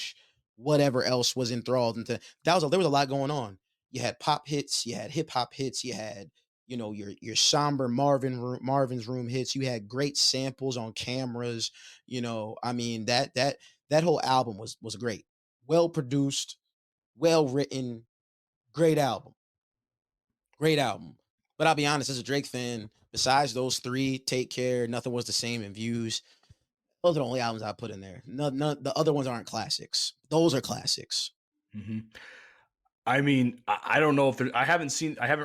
/ whatever else was enthralled into. There was a lot going on. You had pop hits, you had hip hop hits, you had your somber Marvin's Room hits. You had great samples on cameras. I mean that whole album was great, well produced, well written, great album. Great album. But I'll be honest, as a Drake fan, besides those three, Take Care, Nothing Was the Same, and Views, those are the only albums I put in there. None, the other ones aren't classics. Those are classics. Mm-hmm. I mean, I don't know if I haven't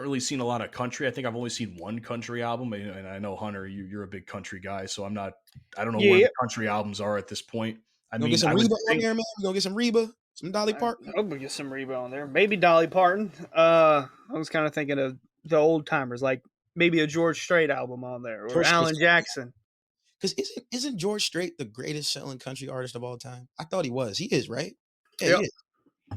really seen a lot of country. I think I've only seen one country album, and I know Hunter, you're a big country guy, so I don't know where the country albums are at this point. You gonna get some Reba on there, man? You gonna get some Reba? Some Dolly Parton? I'll get some Reba on there. Maybe Dolly Parton. I was kind of thinking of the old timers, like maybe a George Strait album on there, or Alan Jackson. Because isn't George Strait the greatest selling country artist of all time? I thought he was. He is, right? Yeah, he is.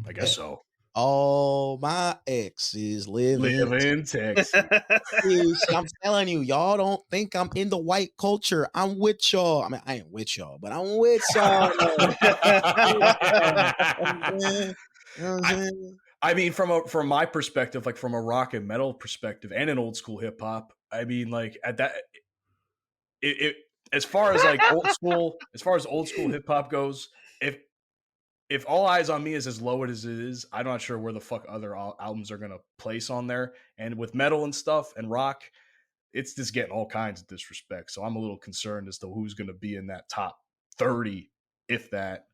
I guess so. All my exes live in Texas. I'm telling you, y'all don't think I'm in the white culture. I'm with y'all. I mean, I ain't with y'all, but I'm with y'all. I mean, from my perspective, like from a rock and metal perspective, and an old school hip hop. I mean, like at that, as far as like old school hip hop goes, if All Eyes on Me is as low as it is, I'm not sure where the fuck other albums are going to place on there. And with metal and stuff and rock, it's just getting all kinds of disrespect. So I'm a little concerned as to who's going to be in that top 30, if that.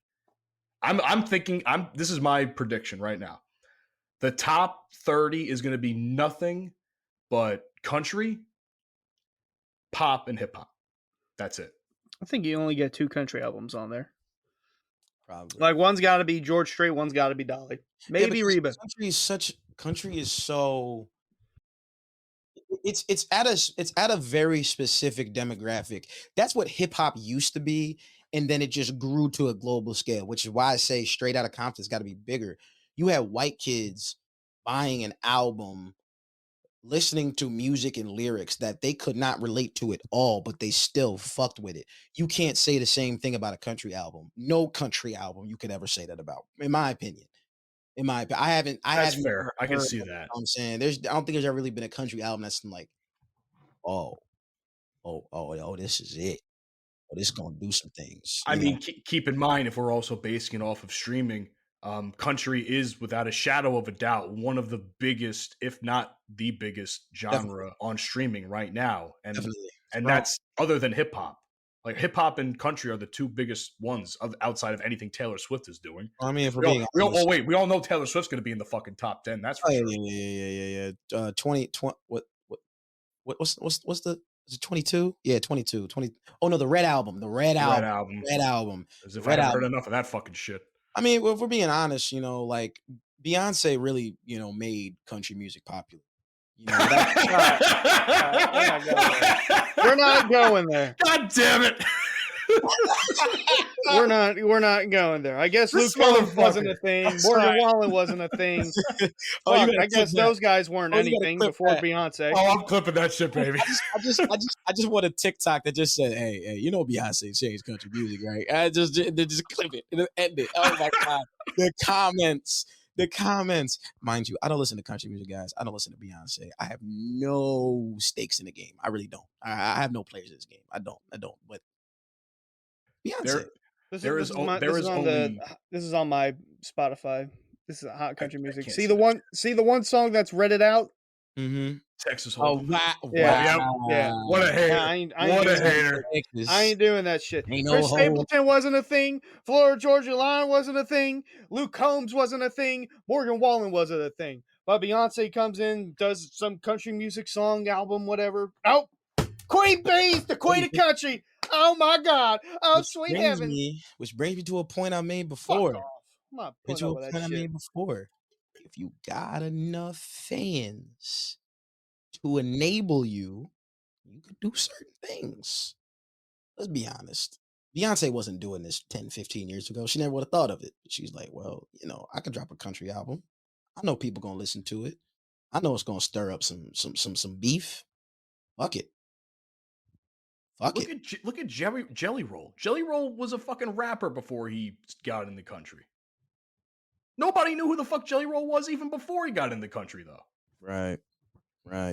I'm thinking, this is my prediction right now. The top 30 is going to be nothing but country, pop, and hip hop. That's it. I think you only get 2 country albums on there. Probably. Like one's got to be George Strait, one's got to be Dolly. Maybe Reba. Country is so. It's at a very specific demographic. That's what hip hop used to be, and then it just grew to a global scale, which is why I say Straight Outta Compton's got to be bigger. You have white kids buying an album, listening to music and lyrics that they could not relate to at all, but they still fucked with it. You can't say the same thing about a country album. No country album you could ever say that about, in my opinion. I haven't. That's fair. I can see that. You know I'm saying I don't think there's ever really been a country album that's like, oh, this is it. Oh, this is gonna do some things. I mean, keep in mind, if we're also basing it off of streaming, country is without a shadow of a doubt one of the biggest, if not the biggest genre on streaming right now. And that's other than hip hop. Like hip hop and country are the 2 biggest ones outside of anything Taylor Swift is doing. I mean, if we're being honest, we all know Taylor Swift's going to be in the fucking top 10. That's for sure. Yeah. 20. What's the? Is it 22? Yeah, 22. 20. Oh no, the Red Album. The Red Album. As if I haven't heard enough of that fucking shit. I mean, if we're being honest, like Beyonce really, made country music popular. We're not going there. God damn it. We're not going there. I guess Luke Combs wasn't a thing. Morgan Wallen wasn't a thing. I guess those guys weren't anything before Beyonce. Oh, I'm clipping that shit, baby. I just want a TikTok that just said, "Hey, Beyonce changed country music, right?" Just clip it and end it. Oh my god, the comments. Mind you, I don't listen to country music, guys. I don't listen to Beyonce. I have no stakes in the game. I really don't. I have no players in this game. I don't. But Beyonce. This is on my Spotify. This is hot country music. See the one song that's read it out. Mm-hmm. Texas Hold'em. Oh wow! Yeah. What a hater! What a hater! I ain't doing that shit. Chris Stapleton wasn't a thing. Florida Georgia Line wasn't a thing. Luke Combs wasn't a thing. Morgan Wallen wasn't a thing. But Beyonce comes in, does some country music song album, whatever. Oh, Queen Bee's the queen of country. Oh my God! Oh, sweet heaven! Which brings me to a point I made before. I'm not putting up with that shit. If you got enough fans to enable you, you could do certain things. Let's be honest. Beyonce wasn't doing this 10, 15 years ago. She never would have thought of it. She's like, well, I could drop a country album. I know people gonna listen to it. I know it's gonna stir up some beef. Fuck it. Fuck Look it. at Jelly Roll. Jelly Roll was a fucking rapper before he got in the country. Nobody knew who the fuck Jelly Roll was even before he got in the country, though. Right.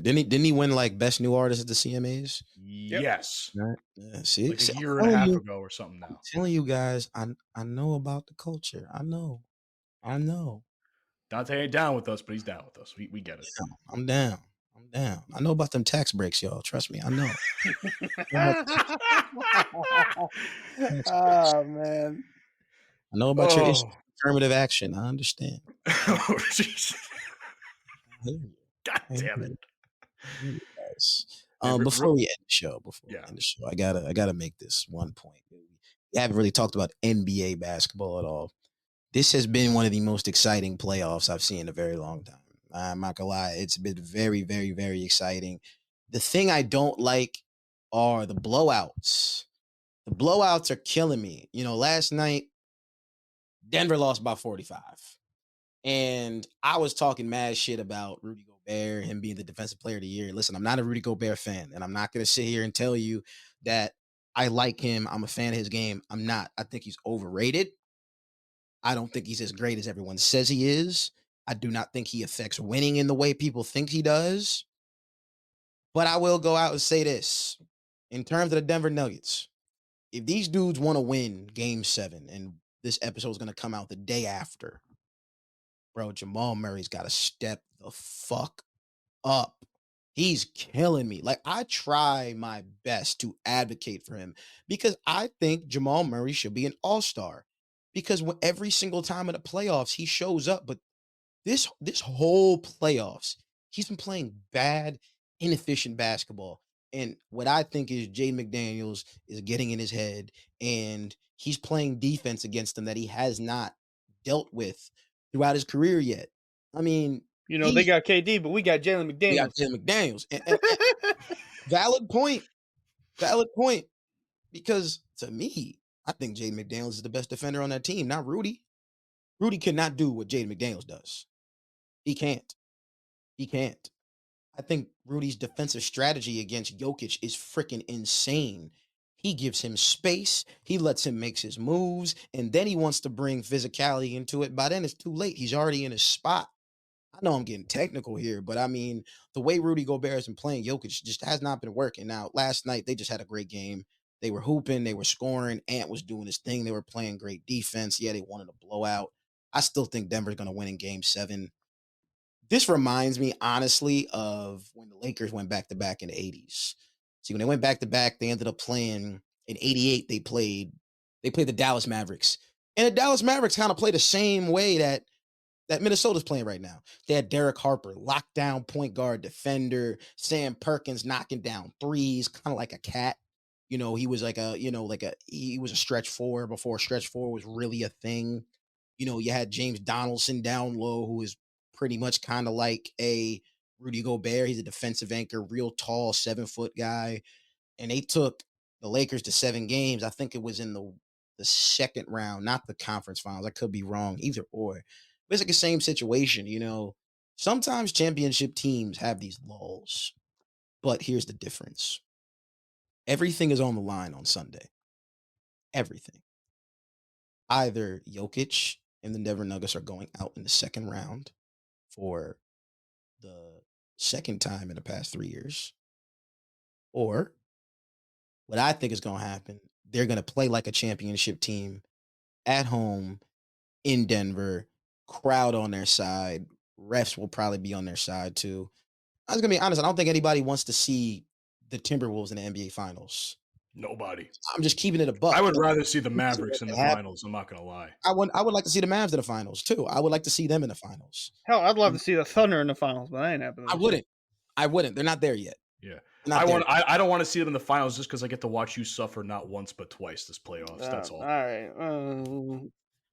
Didn't he win like best new artist at the CMAs? Yes. Right. Yeah, see, Like a I'm year and a telling half you- ago or something now. telling you guys, I know about the culture. I know. Dante ain't down with us, but he's down with us. We get it. I'm down. I know about them tax breaks, y'all. Trust me, I know. Oh man. I know about your issues, affirmative action. I understand. Oh, jeez. I hear you. God damn it. I hear you guys. Hey, Before we end the show, Yeah. I gotta make this one point. We haven't really talked about NBA basketball at all. This has been one of the most exciting playoffs I've seen in a very long time. I'm not gonna lie, it's been very, very, very exciting. The thing I don't like are the blowouts. The blowouts are killing me. Last night, Denver lost by 45. And I was talking mad shit about Rudy Gobert, him being the defensive player of the year. Listen, I'm not a Rudy Gobert fan, and I'm not going to sit here and tell you that I like him. I'm a fan of his game. I'm not. I think he's overrated. I don't think he's as great as everyone says he is. I do not think he affects winning in the way people think he does. But I will go out and say this. In terms of the Denver Nuggets, if these dudes want to win Game 7, and this episode is going to come out the day after, bro, Jamal Murray's got to step the fuck up. He's killing me. Like, I try my best to advocate for him because I think Jamal Murray should be an all-star. Because every single time in the playoffs, he shows up. But this whole playoffs, he's been playing bad, inefficient basketball. And what I think is Jay McDaniels is getting in his head, and he's playing defense against them that he has not dealt with throughout his career yet. I mean, they got KD, but we got Jalen McDaniels. we got Jay McDaniels. And valid point. Because to me, I think Jaden McDaniels is the best defender on that team, not Rudy. Rudy cannot do what Jaden McDaniels does. He can't. I think Rudy's defensive strategy against Jokic is freaking insane. He gives him space. He lets him make his moves. And then he wants to bring physicality into it. By then, it's too late. He's already in his spot. I know I'm getting technical here, but I mean, the way Rudy Gobert has been playing Jokic just has not been working. Now, last night, they just had a great game. They were hooping. They were scoring. Ant was doing his thing. They were playing great defense. Yeah, they wanted a blowout. I still think Denver's going to win in Game 7. This reminds me, honestly, of when the Lakers went back-to-back in the 80s. See, when they went back-to-back, they ended up playing in 88. They played the Dallas Mavericks. And the Dallas Mavericks kind of play the same way that Minnesota's playing right now. They had Derek Harper, lockdown point guard defender, Sam Perkins knocking down threes, kind of like a cat. He was he was a stretch four before stretch four was really a thing. You had James Donaldson down low, who is pretty much kind of like a Rudy Gobert. He's a defensive anchor, real tall, 7-foot guy. And they took the Lakers to 7 games. I think it was in the second round, not the conference finals. I could be wrong, either or. But it's like the same situation, Sometimes championship teams have these lulls. But here's the difference. Everything is on the line on Sunday. Everything. Either Jokic and the Denver Nuggets are going out in the second round for the second time in the past 3 years, or what I think is going to happen, they're going to play like a championship team at home in Denver, crowd on their side. Refs will probably be on their side too. I was going to be honest. I don't think anybody wants to see the Timberwolves in the NBA Finals. Nobody. I'm just keeping it a buck. I would rather see the Mavericks in the finals. I'm not going to lie. I would like to see the Mavs in the finals too. I would like to see them in the finals. Hell, I'd love to see the Thunder in the finals, but that ain't happening. I wouldn't. They're not there yet. Yeah. I don't want to see them in the finals just because I get to watch you suffer not once but twice this playoffs. That's all. All right.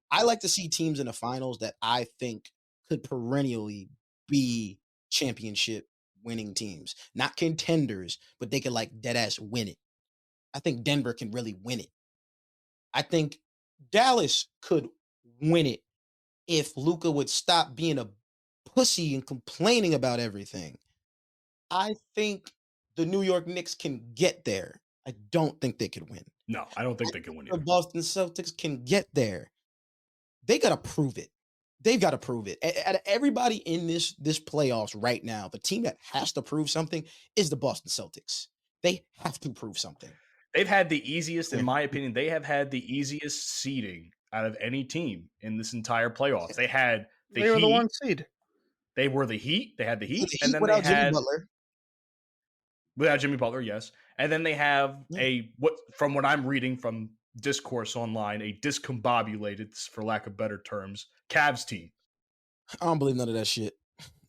I like to see teams in the finals that I think could perennially be championship winning teams. Not contenders, but they could like dead ass win it. I think Denver can really win it. I think Dallas could win it if Luka would stop being a pussy and complaining about everything. I think the New York Knicks can get there. I don't think they could win. No, I don't I think they can think win the either. Boston Celtics can get there. They got to prove it. They've got to prove it. At everybody in this playoffs right now, the team that has to prove something is the Boston Celtics. They have to prove something. They've had the easiest, in my opinion, they have had the easiest seeding out of any team in this entire playoffs. They had the They were the Heat. one seed. They were the Heat. They had the Heat, The and Heat then they without Jimmy had Butler. without Jimmy Butler, yes. And then they have from what I'm reading from discourse online, a discombobulated, for lack of better terms, Cavs team. I don't believe none of that shit.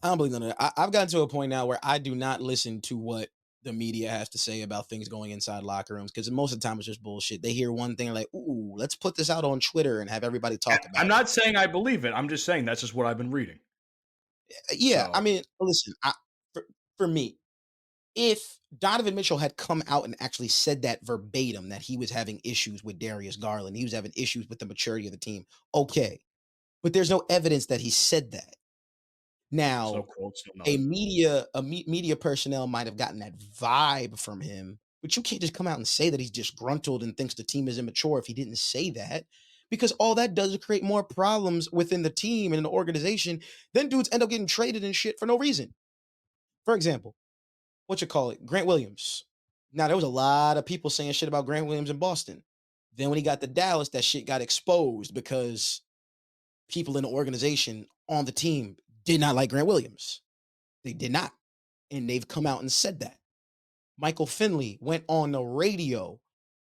I don't believe none of that. I've gotten to a point now where I do not listen to what the media has to say about things going inside locker rooms, because most of the time it's just bullshit. They hear one thing like, ooh, let's put this out on Twitter and have everybody talk about it. I'm not saying I believe it. I'm just saying that's just what I've been reading. Yeah, So. I mean, listen, for me, if Donovan Mitchell had come out and actually said that verbatim, that he was having issues with Darius Garland, he was having issues with the maturity of the team, okay. But there's no evidence that he said that. Now, no quotes, no a nothing. media personnel might have gotten that vibe from him, but you can't just come out and say that he's disgruntled and thinks the team is immature if he didn't say that, because all that does is create more problems within the team and the organization. Then dudes end up getting traded and shit for no reason. For example, Grant Williams. Now, there was a lot of people saying shit about Grant Williams in Boston. Then when he got to Dallas, that shit got exposed because people in the organization on the team did not like Grant Williams. They did not. And they've come out and said that. Michael Finley went on the radio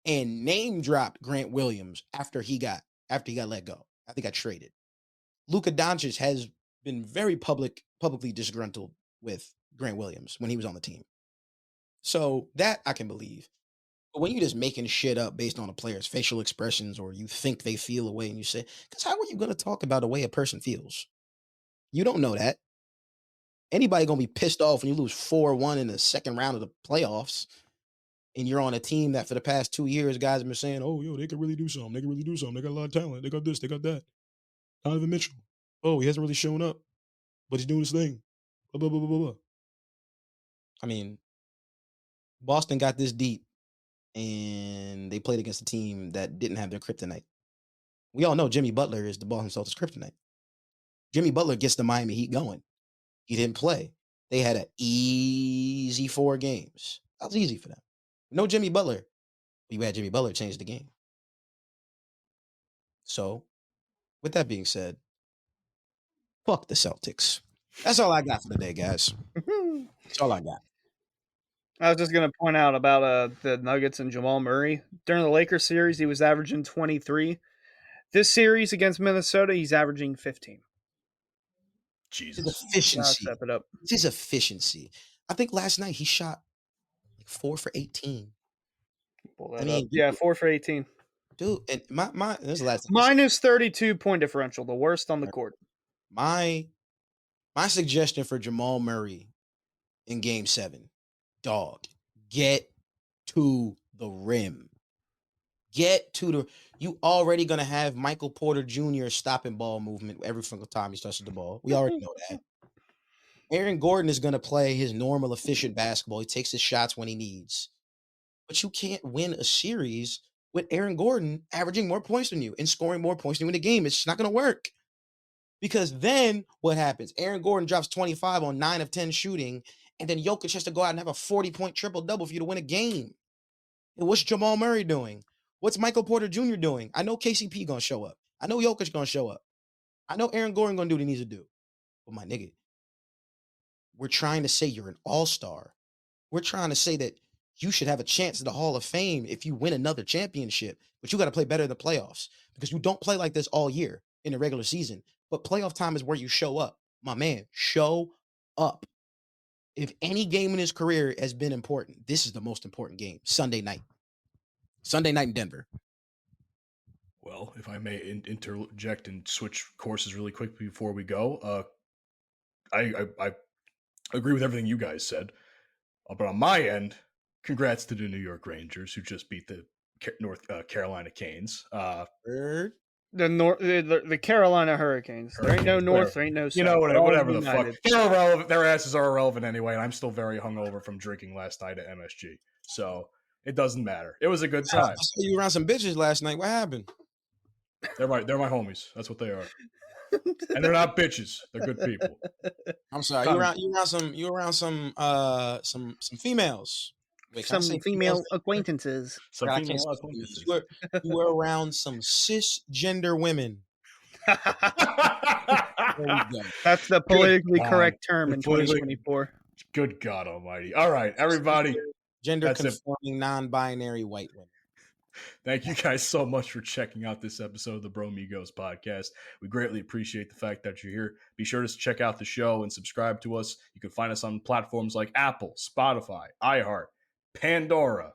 and name dropped Grant Williams after he got let go, after he got traded. Luka Doncic has been very publicly disgruntled with Grant Williams when he was on the team. So that I can believe. But when you're just making shit up based on a player's facial expressions, or you think they feel a way and you say, because how are you going to talk about the way a person feels? You don't know that. Anybody going to be pissed off when you lose 4-1 in the second round of the playoffs, and you're on a team that for the past 2 years, guys have been saying, oh, yo, they could really do something. They could really do something. They got a lot of talent. They got this. They got that. Donovan Mitchell. Oh, he hasn't really shown up, but he's doing his thing. Blah, blah, blah, blah, blah. I mean, Boston got this deep, and they played against a team that didn't have their kryptonite. We all know Jimmy Butler is the Boston Celtics kryptonite. Jimmy Butler gets the Miami Heat going. He didn't play. They had an easy 4 games. That was easy for them. No Jimmy Butler. You had Jimmy Butler change the game. So, with that being said, fuck the Celtics. That's all I got for today, guys. That's all I got. I was just going to point out about the Nuggets and Jamal Murray. During the Lakers series, he was averaging 23. This series against Minnesota, he's averaging 15. Jesus. His efficiency. Step it up. It's his efficiency. I think last night he shot like 4 for 18. Pull that up. Yeah, 4 for 18. Dude, and my this is the last thing. Minus 32 point differential, the worst on the court. My suggestion for Jamal Murray in Game 7, dog, get to the rim. You already gonna have Michael Porter Jr. stopping ball movement every single time he touches the ball. We already know that. Aaron Gordon is gonna play his normal, efficient basketball. He takes his shots when he needs. But you can't win a series with Aaron Gordon averaging more points than you and scoring more points than you in the game. It's just not gonna work. Because then what happens? Aaron Gordon drops 25 on 9 of 10 shooting, and then Jokic has to go out and have a 40-point triple-double for you to win a game. And what's Jamal Murray doing? What's Michael Porter Jr. doing? I know KCP going to show up. I know Jokic going to show up. I know Aaron Gordon going to do what he needs to do. But my nigga, we're trying to say you're an all-star. We're trying to say that you should have a chance at the Hall of Fame if you win another championship. But you got to play better in the playoffs, because you don't play like this all year in the regular season. But playoff time is where you show up. My man, show up. If any game in his career has been important, this is the most important game. Sunday night in Denver. Well, if I may interject and switch courses really quick before we go, I agree with everything you guys said. But on my end, congrats to the New York Rangers, who just beat the North Carolina Canes. Bird. The Carolina Hurricanes. There ain't no North, there ain't no South. You know, whatever the fuck. United. They're irrelevant. Their asses are irrelevant anyway, and I'm still very hungover from drinking last night at MSG. So it doesn't matter. It was a good I time. saw you around some bitches last night. What happened? They're my homies. That's what they are. And they're not bitches. They're good people. I'm sorry. You around some females. Wait, Some female acquaintances. Some I female can't- acquaintances. you were around some cisgender women. There we go. That's the politically God. correct term in Politically- 2024. Good God Almighty! All right, everybody. Gender That's it. conforming, non-binary white women. Thank you guys so much for checking out this episode of the Bromigos podcast. We greatly appreciate the fact that you're here. Be sure to check out the show and subscribe to us. You can find us on platforms like Apple, Spotify, iHeart, Pandora,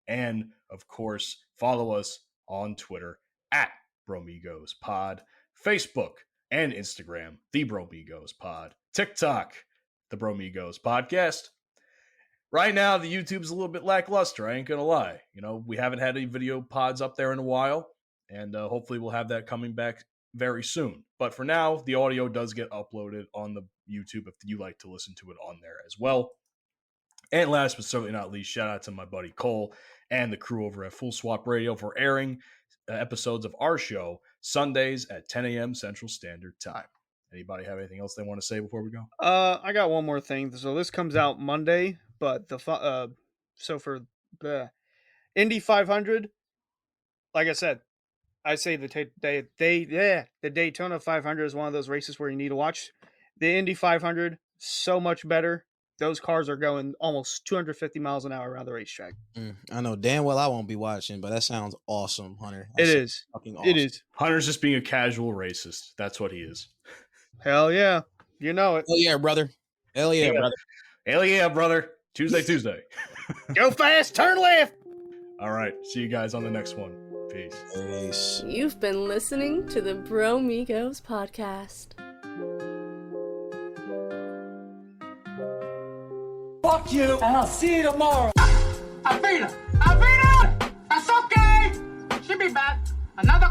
and of course, follow us on Twitter at Bromigos Pod, Facebook and Instagram, The Bromigos Pod, TikTok, The Bromigos Podcast. Right now, the YouTube's a little bit lackluster. I ain't going to lie. You know, we haven't had any video pods up there in a while, and hopefully we'll have that coming back very soon. But for now, the audio does get uploaded on the YouTube if you like to listen to it on there as well. And last but certainly not least, shout out to my buddy Cole and the crew over at Full Swap Radio for airing episodes of our show Sundays at 10 a.m. Central Standard Time. Anybody have anything else they want to say before we go? I got one more thing. So this comes out Monday, but so for the Indy 500, like I said, I say the Daytona 500 is one of those races where you need to watch. The Indy 500, so much better. Those cars are going almost 250 miles an hour around the racetrack. I know damn well I won't be watching, but that sounds awesome, Hunter. It is. Fucking awesome. It is. Hunter's just being a casual racist. That's what he is. Hell yeah. You know it. Hell yeah, brother. Hell yeah, brother. Hell yeah, brother. Tuesday. Go fast, turn left. All right. See you guys on the next one. Peace. Peace. You've been listening to the Bromigos podcast. Fuck you, and I'll see you tomorrow. I beat her! That's okay! She'll be back. Another